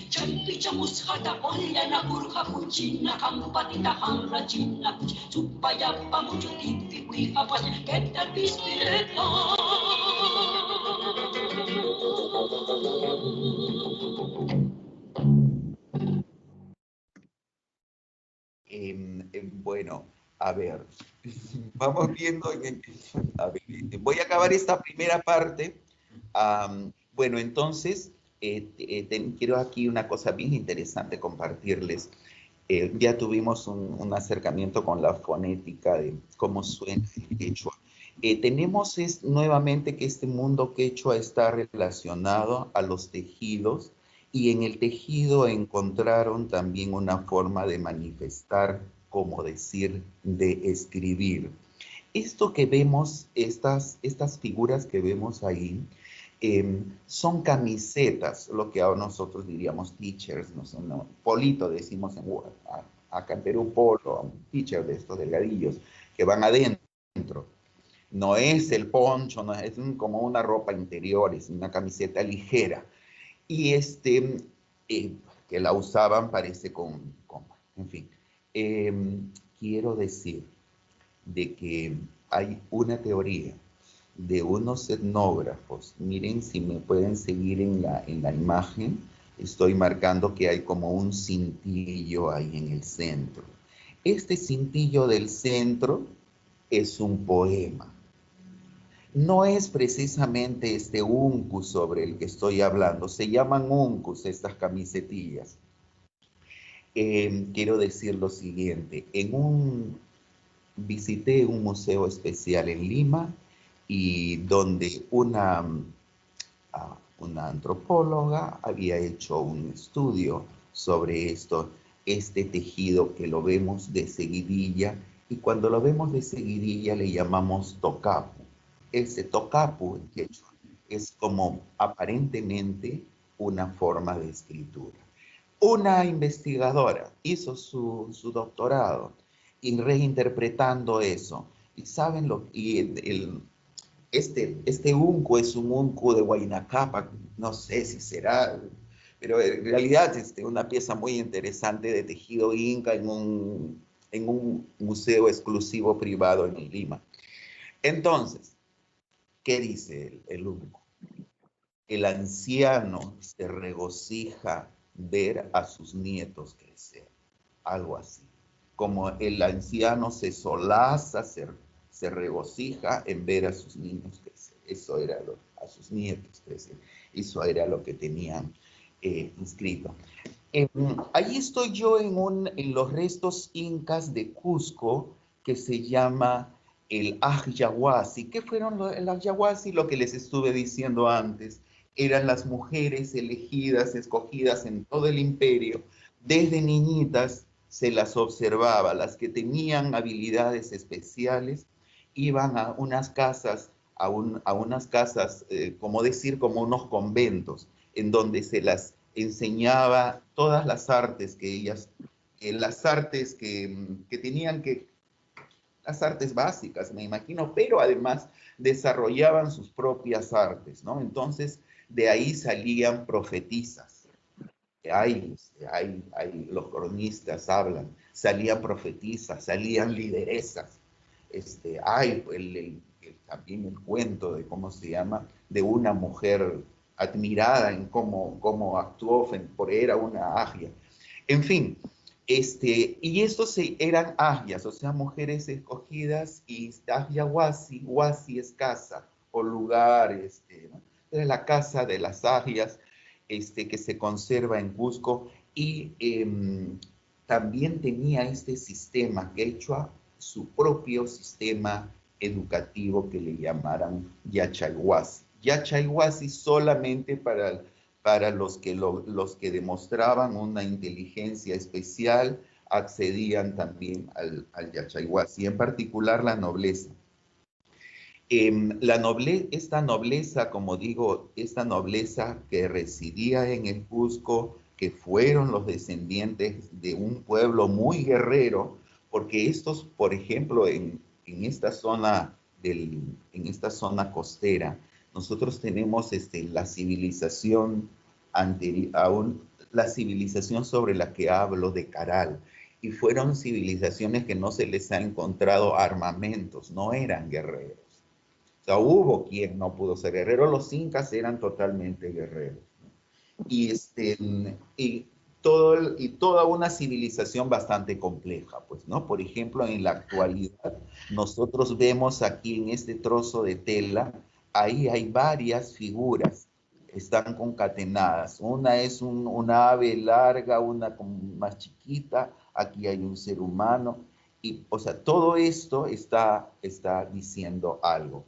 D: Champicha muskata ollana purka kuchina hampatita hamra china kucha supaya pamucho tipi wika pasina keta pispireta.
C: Bueno, a ver, vamos viendo, a ver, voy a acabar esta primera parte. Bueno, entonces, quiero aquí una cosa bien interesante compartirles. Ya tuvimos un acercamiento con la fonética de cómo suena el quechua. Tenemos nuevamente que este mundo quechua está relacionado a los tejidos, y en el tejido encontraron también una forma de manifestar, como decir, de escribir. Esto que vemos, estas figuras que vemos ahí, son camisetas, lo que ahora nosotros diríamos teachers, no, polito decimos acá en Perú, polo, teacher de estos delgadillos, que van adentro. No es el poncho, no es como una ropa interior, es una camiseta ligera. Y que la usaban parece en fin. Quiero decir de que hay una teoría de unos etnógrafos. Miren si me pueden seguir en la imagen. Estoy marcando que hay como un cintillo ahí en el centro. Este cintillo del centro es un poema. No es precisamente este uncus sobre el que estoy hablando, se llaman uncus estas camisetillas. Quiero decir lo siguiente, visité un museo especial en Lima, y donde una antropóloga había hecho un estudio sobre este tejido que lo vemos de seguidilla, y cuando lo vemos de seguidilla le llamamos tocapu. Ese tocapu en quechua es como aparentemente una forma de escritura. Una investigadora hizo su doctorado y reinterpretando eso. Y saben este uncu es un uncu de Huayna Cápac, no sé si será, pero en realidad es una pieza muy interesante de tejido inca en un museo exclusivo privado en Lima. Entonces, ¿qué dice el uncu? El anciano se regocija ver a sus nietos crecer, algo así. Como el anciano se solaza, se regocija en ver a sus niños crecer. Eso era a sus nietos crecer. Eso era lo que tenían inscrito. Ahí estoy yo en los restos incas de Cusco, que se llama el Ajyahuasi. ¿Qué fueron el Ajyahuasi? Lo que les estuve diciendo antes. Eran las mujeres elegidas, escogidas en todo el imperio. Desde niñitas se las observaba. Las que tenían habilidades especiales iban a unas casas, como decir, como unos conventos, en donde se las enseñaba todas las artes que ellas, las artes que tenían las artes básicas, me imagino, pero además desarrollaban sus propias artes, ¿no? Entonces, de ahí salían profetisas. Los cronistas hablan, salían profetisas, salían lideresas. Hay también el cuento de cómo se llama, de una mujer admirada en cómo actuó, era una agia. En fin, y estos eran agias, o sea, mujeres escogidas, y agia huasi es casa o lugar, ¿no? Era la casa de las agias, que se conserva en Cusco, y también tenía este sistema quechua, su propio sistema educativo que le llamaran Yachayhuasi. Yachayhuasi solamente para los que demostraban una inteligencia especial accedían también al Yachayhuasi, en particular la nobleza. Esta nobleza, como digo, esta nobleza que residía en el Cusco, que fueron los descendientes de un pueblo muy guerrero, porque estos, por ejemplo, en esta zona en esta zona costera, nosotros tenemos la civilización anterior, la civilización sobre la que hablo de Caral, y fueron civilizaciones que no se les ha encontrado armamentos, no eran guerreros. O sea, hubo quien no pudo ser guerrero, los incas eran totalmente guerreros. Y, toda una civilización bastante compleja, pues, ¿no? Por ejemplo, en la actualidad, nosotros vemos aquí en este trozo de tela, ahí hay varias figuras, están concatenadas. Una es una ave larga, una más chiquita, aquí hay un ser humano, y, o sea, todo esto está diciendo algo.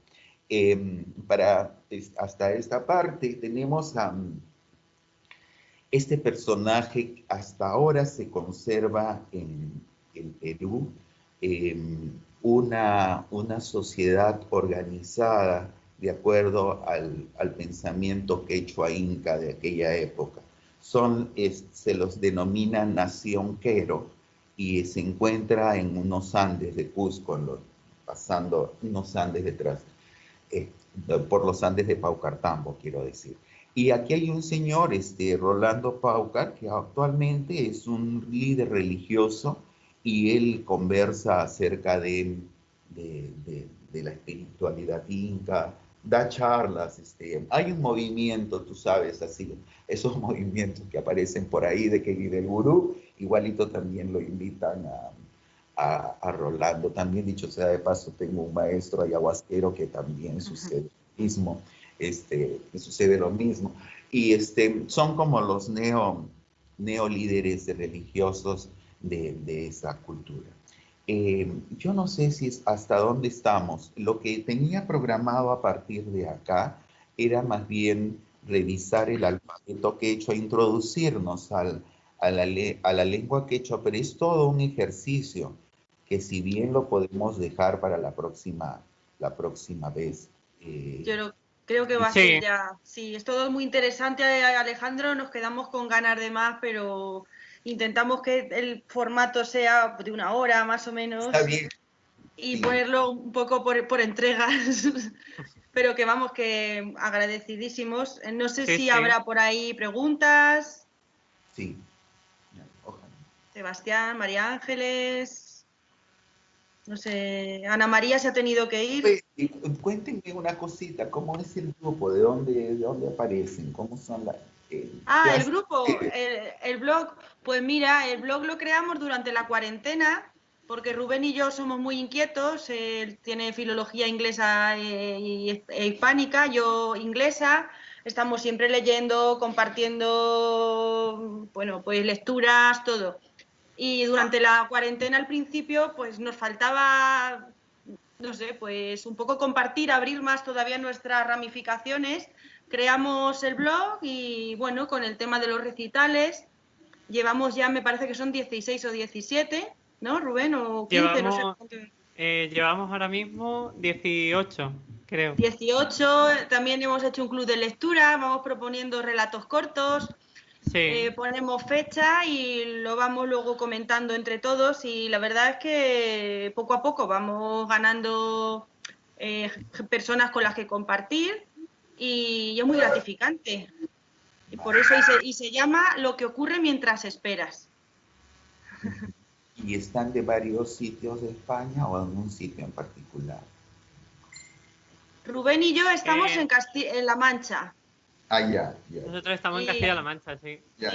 C: Hasta esta parte tenemos a... Este personaje hasta ahora se conserva en Perú, una sociedad organizada de acuerdo al pensamiento quechua inca de aquella época. Se los denomina nación Quero y se encuentra en unos Andes de Cusco, pasando unos Andes detrás, por los Andes de Paucartambo, quiero decir. Y aquí hay un señor, Rolando Paucar, que actualmente es un líder religioso y él conversa acerca de la espiritualidad inca, da charlas, hay un movimiento, tú sabes, así, esos movimientos que aparecen por ahí de que vive el gurú, igualito también lo invitan a Rolando. También, dicho sea de paso, tengo un maestro ayahuasquero que también sucede lo mismo. Sucede lo mismo. Y son como los neolíderes religiosos de esa cultura. Yo no sé si es hasta dónde estamos. Lo que tenía programado a partir de acá era más bien revisar el alfabeto quechua, introducirnos a la lengua quechua, pero es todo un ejercicio que si bien lo podemos dejar para la próxima vez.
B: Yo creo que va a ser ya. Sí, es todo muy interesante, Alejandro. Nos quedamos con ganas de más, pero intentamos que el formato sea de 1 hora más o menos.
C: Está bien.
B: Y sí, ponerlo un poco por entregas. Pero que vamos, que agradecidísimos. No sé si habrá por ahí preguntas.
C: Sí. Ojalá.
B: Sebastián, María Ángeles. No sé, Ana María se ha tenido que ir.
C: Pues, cuéntenme una cosita, ¿cómo es el grupo? ¿De dónde aparecen? ¿Cómo son las...?
B: El grupo, el blog. Pues mira, el blog lo creamos durante la cuarentena, porque Rubén y yo somos muy inquietos. Él tiene filología inglesa e hispánica, yo inglesa. Estamos siempre leyendo, compartiendo, bueno, pues lecturas, todo. Y durante la cuarentena al principio, pues nos faltaba, no sé, pues un poco compartir, abrir más todavía nuestras ramificaciones. Creamos el blog y bueno, con el tema de los recitales, llevamos ya, me parece que son 16 o 17, ¿no, Rubén? O 15, no sé.
A: Llevamos ahora mismo 18, creo.
B: 18, también hemos hecho un club de lectura, vamos proponiendo relatos cortos. Sí. Ponemos fecha y lo vamos luego comentando entre todos y la verdad es que poco a poco vamos ganando personas con las que compartir y es muy gratificante. Y por eso se llama Lo que ocurre mientras esperas.
C: ¿Y están de varios sitios de España o en un sitio en particular?
B: Rubén y yo estamos en La Mancha.
C: Ya.
A: Nosotros estamos en Castilla-La Mancha, sí.
C: Ya.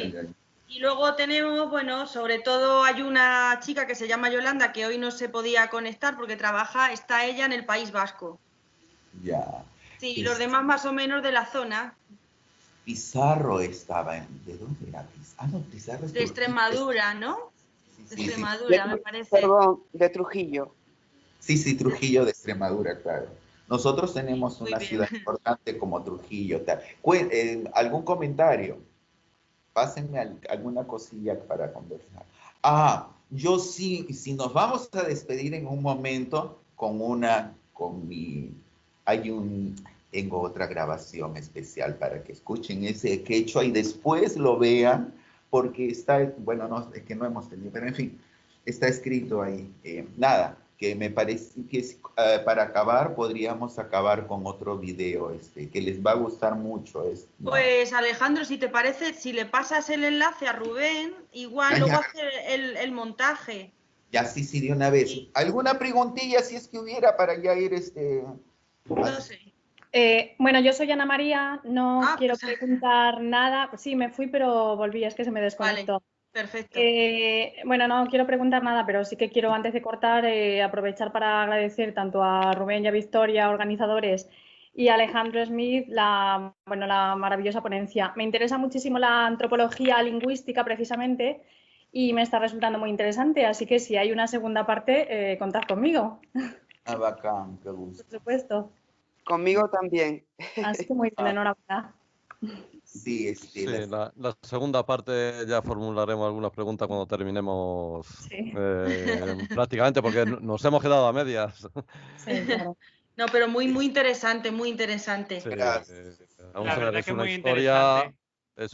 B: Y luego tenemos, bueno, sobre todo hay una chica que se llama Yolanda, que hoy no se podía conectar porque está ella en el País Vasco.
C: Ya.
B: Sí, los demás más o menos de la zona.
C: Pizarro estaba ¿de dónde era Pizarro? No, Pizarro es
B: de Extremadura, ¿no?
C: Sí,
B: de Extremadura, me parece.
E: Perdón, de Trujillo.
C: Sí, Trujillo de Extremadura, claro. Nosotros tenemos una ciudad importante como Trujillo. Tal. ¿Algún comentario? Pásenme alguna cosilla para conversar. Yo sí, si nos vamos a despedir en un momento tengo otra grabación especial para que escuchen ese quechua y después lo vean, porque no, es que no hemos tenido, pero en fin, está escrito ahí. Nada, que me parece que para acabar podríamos acabar con otro video que les va a gustar mucho. ¿No?
B: Pues Alejandro, si te parece, si le pasas el enlace a Rubén, igual luego hace el montaje.
C: Ya sí, de una vez.
B: Sí.
C: ¿Alguna preguntilla si es que hubiera para ya ir
B: No sé.
E: Bueno, yo soy Ana María, no quiero
B: pues...
E: preguntar nada. Sí, me fui, pero volví, es que se me desconectó.
B: Vale, perfecto.
E: Bueno, no quiero preguntar nada, pero sí que quiero, antes de cortar, aprovechar para agradecer tanto a Rubén y a Victoria, organizadores, y a Alejandro Smith, la maravillosa ponencia. Me interesa muchísimo la antropología lingüística, precisamente, y me está resultando muy interesante, así que si hay una segunda parte, contad conmigo.
C: Ah, bacán, qué gusto.
E: Por supuesto.
F: Conmigo también.
E: Así que muy bien, enhorabuena.
C: Sí,
G: sí, la segunda parte ya formularemos algunas preguntas cuando terminemos,
E: sí.
G: prácticamente, porque nos hemos quedado a medias.
E: Sí, claro.
B: No, pero muy interesante, muy interesante.
G: Sí,
A: vamos a ver, es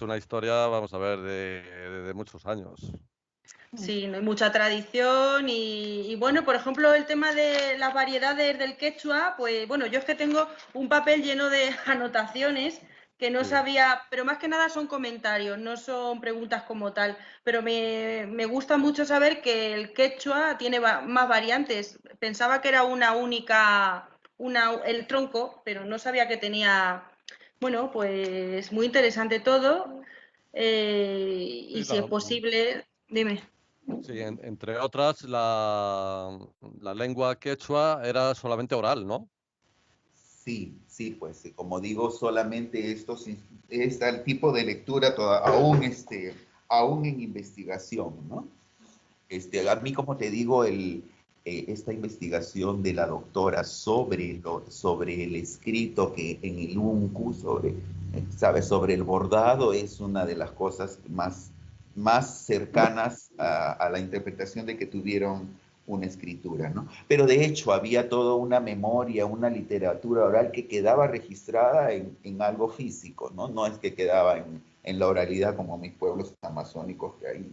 G: una historia, vamos a ver, de muchos años.
B: Sí, hay mucha tradición y bueno, por ejemplo, el tema de las variedades del quechua, pues bueno, yo es que tengo un papel lleno de anotaciones que no sabía, pero más que nada son comentarios, no son preguntas como tal, pero me gusta mucho saber que el quechua tiene más variantes. Pensaba que era una única, el tronco, pero no sabía que tenía, bueno, pues muy interesante todo y si es posible, dime.
G: Sí, entre otras, la lengua quechua era solamente oral, ¿no?
C: Sí, pues como digo, solamente este tipo de lectura aún en investigación, ¿no? A mí, como te digo, esta investigación de la doctora sobre el escrito que en el UNCU, sobre el bordado, es una de las cosas más cercanas a la interpretación de que tuvieron una escritura, ¿no? Pero de hecho había toda una memoria, una literatura oral que quedaba registrada en algo físico, ¿no? No es que quedaba en la oralidad como mis pueblos amazónicos, que ahí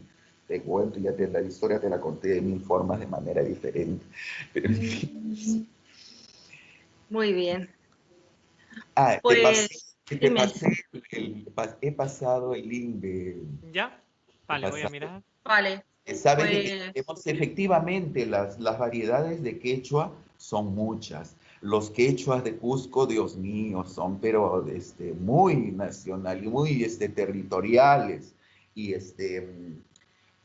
C: te cuento, la historia te la conté de 1000 formas de manera diferente. Pero,
B: muy bien.
C: Pues, he pasado el link de...
A: ¿Ya? Vale, voy a mirar.
B: Vale.
C: Saben que efectivamente las variedades de quechua son muchas. Los quechuas de Cusco, Dios mío, son pero muy nacionales, muy territoriales. Y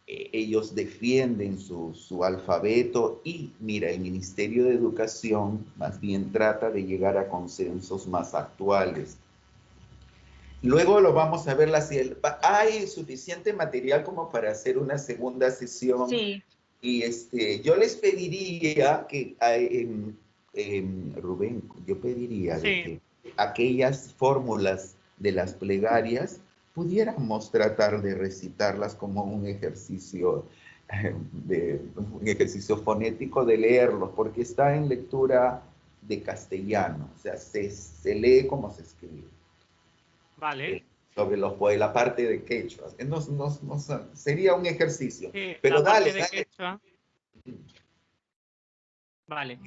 C: ellos defienden su alfabeto y mira, el Ministerio de Educación más bien trata de llegar a consensos más actuales. Luego lo vamos a ver, hay suficiente material como para hacer una segunda sesión.
B: Sí.
C: Y yo les pediría que, Rubén, yo pediría de que aquellas fórmulas de las plegarias pudiéramos tratar de recitarlas como un ejercicio fonético de leerlos, porque está en lectura de castellano, o sea, se lee como se escribe.
A: Vale.
C: Sobre la parte de quechua. Sería un ejercicio.
A: Sí,
C: pero dale.
A: Quechua. Vale.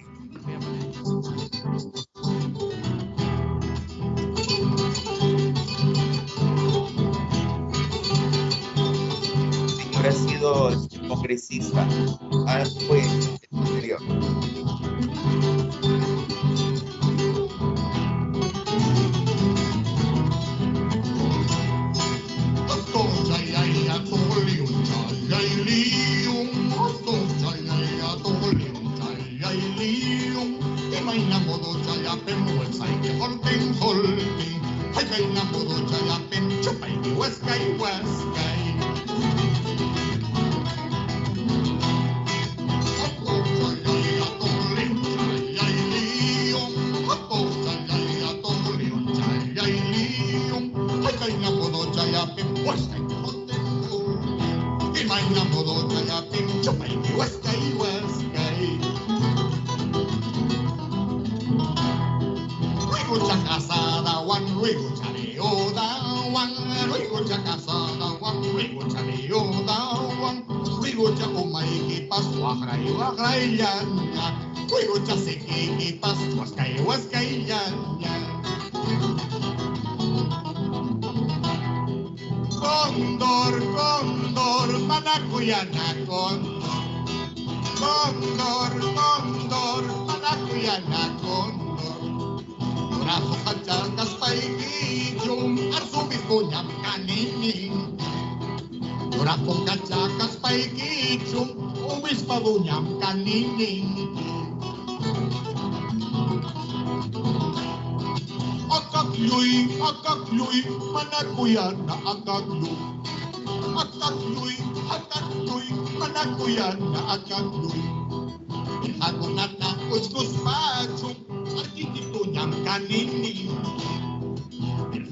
C: Señor ha sido congresista. Fue anterior.
H: paikipas, wakray yan ya. Kuyo chasikikipas, waskay yan ya. Condor, condor, manakuyana, condor. Condor, condor, manakuyana, condor. Brazo kachakas paikichum, arsubis kunyam kanining. Brazo kachakas paikichum, ubis pabunyam kanining. Akakluy, manakuyana, akakluy. Akakluy, manakuyana, akakluy. Hagunat na kuskus pachum, artitito niyang kanini.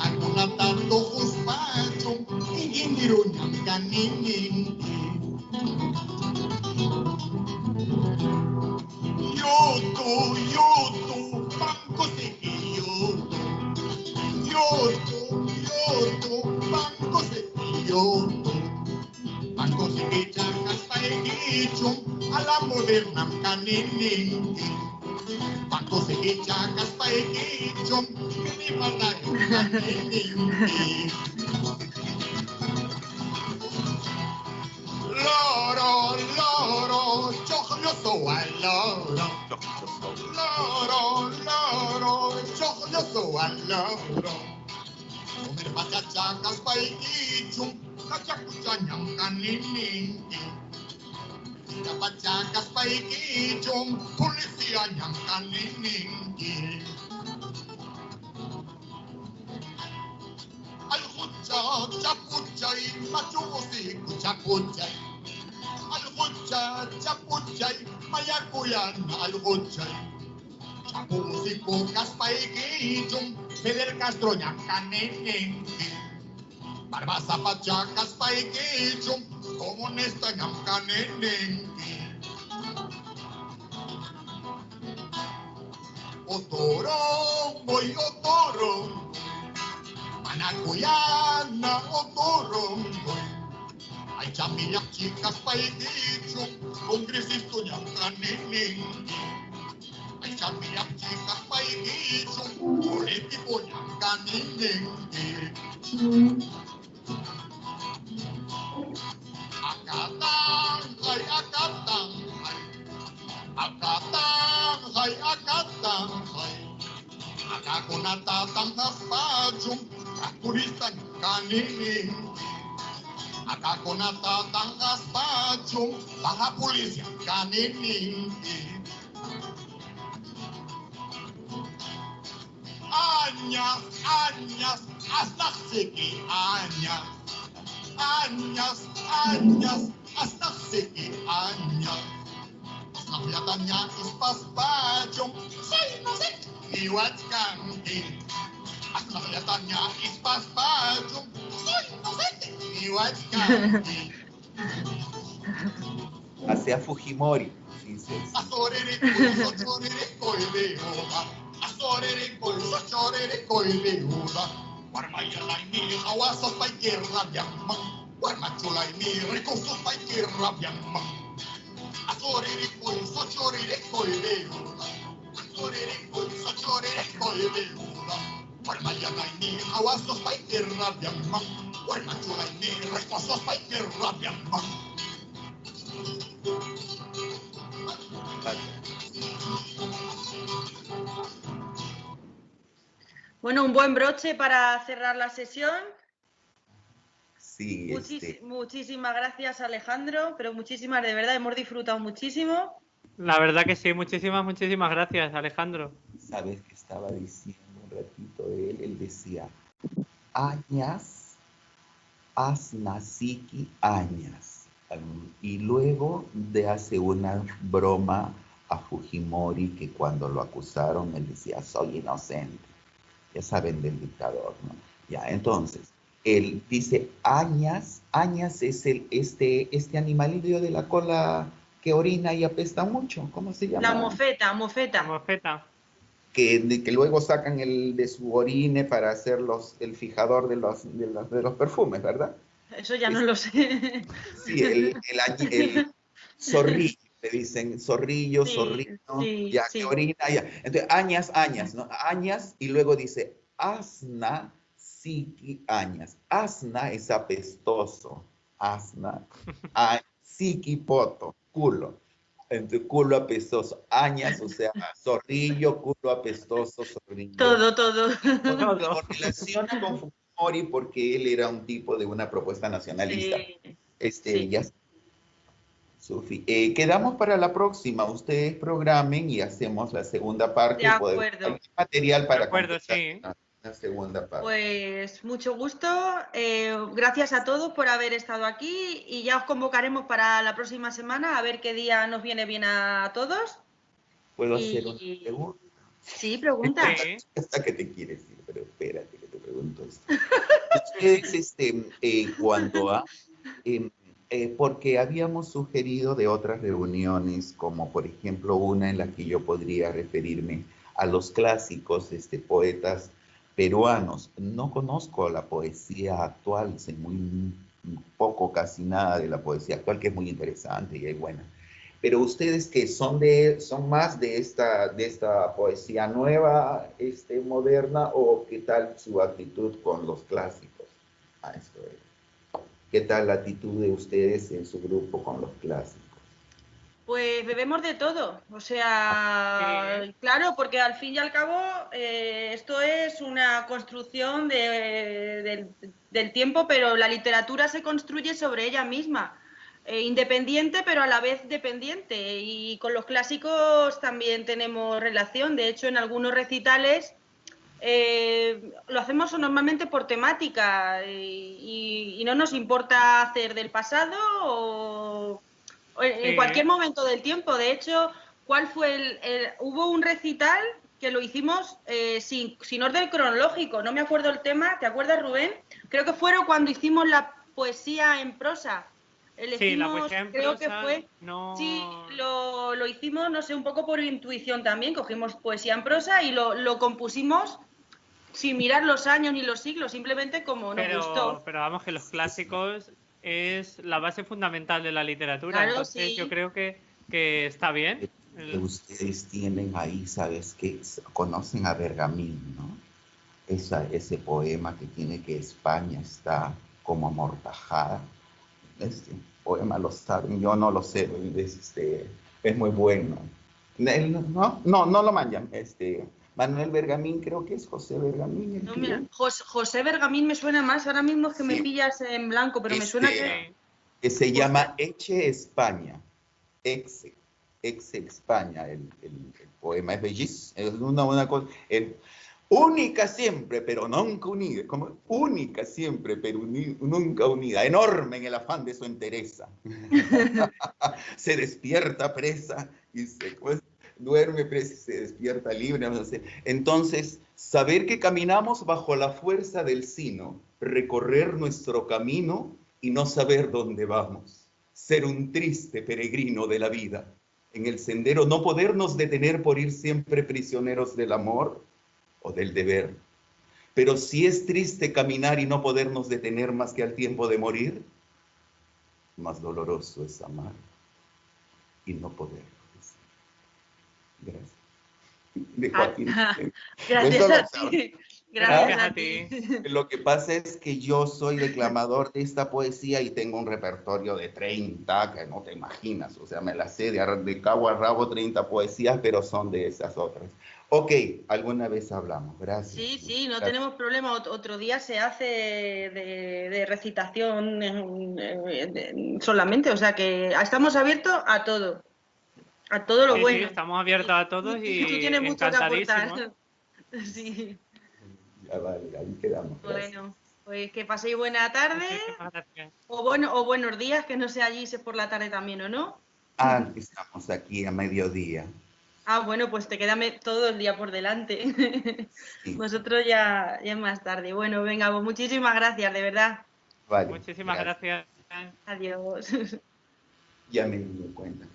H: Hagunat na kuskus pachum, ingindiro niyang kanini. Yoto, bangko seki yoto. Yoto, bangko seki yoto. Bangko seki chakas paikichum, ala modernam kanini. Bangko seki chakas paikichum, kinimatayong kanini. Loro, chocloso al loro. Loro, chocloso al loro. Comer pachachakas paikichum, kachakuchanyang kanini. Pachakas paikichum, polisia niyang kanini. Al-Hutsa, chapuchay, machusi, chapuchay. Al-Hutsa, chapuchay, mayakuyan, al-Hutsa. Chapusi, kukas, paikichum, Fidel Castro, niyang kanini. Barbasa, pachakas, paikichum, komunista, niyang kanini. Otorong, boy, otorong. Manakuyana, otorong, boy. Ay chamiyak chikas paikichum, kongresista niyang kanining. Ay chamiyak chikas paikichum, politiko niyang kanining. Akatang, ay akatang, ay. Akatang, ay akatang, ay. Akako natatanghas pachum, katurista niyang kanining. Akako natatanghas pachum, mga pulis niyang kanining. Anyas, asnaksiki, anyas. Anyas, asnaksiki, anyas. Asnakyatan niya ispaspachum, say nasik, iwat kanti. Asnakyatan niya ispaspachum, say nasik, iwat kanti.
C: Hacia Fujimori, dices.
H: Asorere koi leoda. Asorere koi leoda. Warmayalay mi awasos pa'y kirabyamang. Warmachulay mi recursos pa'y kirabyamang. Asorere koi leoda. Asorere koi leoda. Warmayalay mi awasos pa'y kirabyamang. Warmachulay mi recursos pa'y kirabyamang.
B: Bueno, un buen broche para cerrar la sesión.
C: Sí,
B: Muchísimas gracias, Alejandro, pero muchísimas, de verdad, hemos disfrutado muchísimo.
A: La verdad que sí, muchísimas gracias, Alejandro.
C: ¿Sabes qué estaba diciendo un ratito él? Él decía, añas, asnasiki, añas. Y luego le hace una broma a Fujimori que cuando lo acusaron, él decía, soy inocente. Ya saben del dictador, ¿no? Ya, entonces, él dice añas es este animalillo de la cola que orina y apesta mucho, ¿cómo se llama?
B: La mofeta.
C: Que luego sacan de su orine para hacer el fijador de los perfumes, ¿verdad?
B: Eso ya no lo sé.
C: Sí, Zorrillo, le dicen zorrillo,
B: Sí,
C: zorrillo,
B: sí,
C: ya, que
B: sí.
C: orina, ya. Entonces, añas, añas, ¿no? Añas, y luego dice asna, psiqui, añas. Asna es apestoso, asna, psiqui, poto, culo. Entonces, culo apestoso, añas, o sea, zorrillo, culo apestoso, zorrillo.
B: Todo, todo.
C: Lo relaciona con Fujimori porque él era un tipo de una propuesta nacionalista.
B: Sí, sí.
C: Ya, Sofi. Quedamos para la próxima. Ustedes programen y hacemos la segunda
B: De
C: parte. Podemos, hay
B: acuerdo.
C: material
A: De
C: para
A: acuerdo,
C: completar
A: sí.
C: la segunda parte.
B: Pues mucho gusto. Gracias a todos por haber estado aquí y ya os convocaremos para la próxima semana a ver qué día nos viene bien a todos.
C: ¿Puedo hacer una
B: Y
C: pregunta?
B: sí, pregunta.
A: Sí.
C: Hasta que te quieres ir, pero espérate que te pregunto esto. Ustedes, porque habíamos sugerido de otras reuniones, como por ejemplo una en la que yo podría referirme a los clásicos poetas peruanos. No conozco la poesía actual, sé muy poco, casi nada de la poesía actual, que es muy interesante y es buena. Pero ustedes que son más de esta poesía nueva, moderna, o qué tal su actitud con los clásicos. Esto es. ¿Qué tal la actitud de ustedes en su grupo con los clásicos?
B: Pues bebemos de todo, o sea,
A: Sí.
B: claro, porque al fin y al cabo esto es una construcción del tiempo, pero la literatura se construye sobre ella misma, independiente pero a la vez dependiente, y con los clásicos también tenemos relación. De hecho, en algunos recitales lo hacemos normalmente por temática y no nos importa hacer del pasado o en cualquier
A: Sí.
B: momento del tiempo. De hecho, ¿cuál fue hubo un recital que lo hicimos sin orden cronológico? No me acuerdo el tema, ¿te acuerdas, Rubén? Creo que fueron cuando hicimos la poesía en prosa.
A: Sí, la
B: Elegimos,
A: poesía en
B: creo que
A: prosa
B: fue, sí,
A: no.
B: lo hicimos, no sé, un poco por intuición también. Cogimos poesía en prosa y lo compusimos sin mirar los años ni los siglos, simplemente como nos gustó.
A: Pero vamos, que los clásicos es la base fundamental de la literatura.
B: Claro,
A: Entonces yo
B: sí.
A: creo que está bien.
C: Que ustedes tienen ahí, ¿sabes qué? Conocen a Bergamín, ¿no? Ese poema que tiene que España está como amortajada. Este poema lo saben, yo no lo sé, es muy bueno. No lo mandan. Manuel Bergamín, creo que es José Bergamín el
B: No, mira,
C: tío.
B: José Bergamín me suena más, ahora mismo es que me
C: Sí,
B: pillas en blanco, pero me suena que...
A: Sí.
C: que se
B: José.
C: llama Eche España. Exe España, el poema es bellísimo, es una cosa, única siempre, pero nunca unida, como única siempre, pero nunca unida, enorme en el afán de su entereza. Se despierta presa y duerme presa y se despierta libre. No sé. Entonces, saber que caminamos bajo la fuerza del sino, recorrer nuestro camino y no saber dónde vamos, ser un triste peregrino de la vida, en el sendero no podernos detener por ir siempre prisioneros del amor o del deber. Pero si es triste caminar y no podernos detener más que al tiempo de morir, más doloroso es amar y no poder. Gracias. De Joaquín.
B: Gracias a ti. Gracias
A: Gracias
B: a
A: a
B: ti.
A: ti.
C: Lo que pasa es que yo soy declamador de esta poesía y tengo un repertorio de 30 que no te imaginas. O sea, me las sé de cabo a rabo 30 poesías, pero son de esas otras. Ok, alguna vez hablamos. Gracias.
B: Sí, sí, no
C: Gracias.
B: tenemos problema. Otro día se hace de recitación solamente, o sea que estamos abiertos a todo lo
A: Sí, sí,
B: bueno.
A: estamos abiertos a todos
B: Tú
A: y
B: tienes mucho que aportar.
A: encantadísimos.
B: Sí,
C: Ya vale, ahí quedamos. Gracias.
B: bueno, pues que paséis buena tarde
A: Muchísimas gracias.
B: o buenos días, que no sé allí si es por la tarde también o no.
C: Estamos aquí a mediodía.
B: Ah, bueno, pues te queda todo el día por delante.
C: Sí,
B: Vosotros ya es más tarde. Bueno, venga, pues muchísimas gracias, de verdad.
C: vale.
A: Muchísimas
C: Gracias.
A: gracias.
B: Adiós.
C: Ya me di cuenta.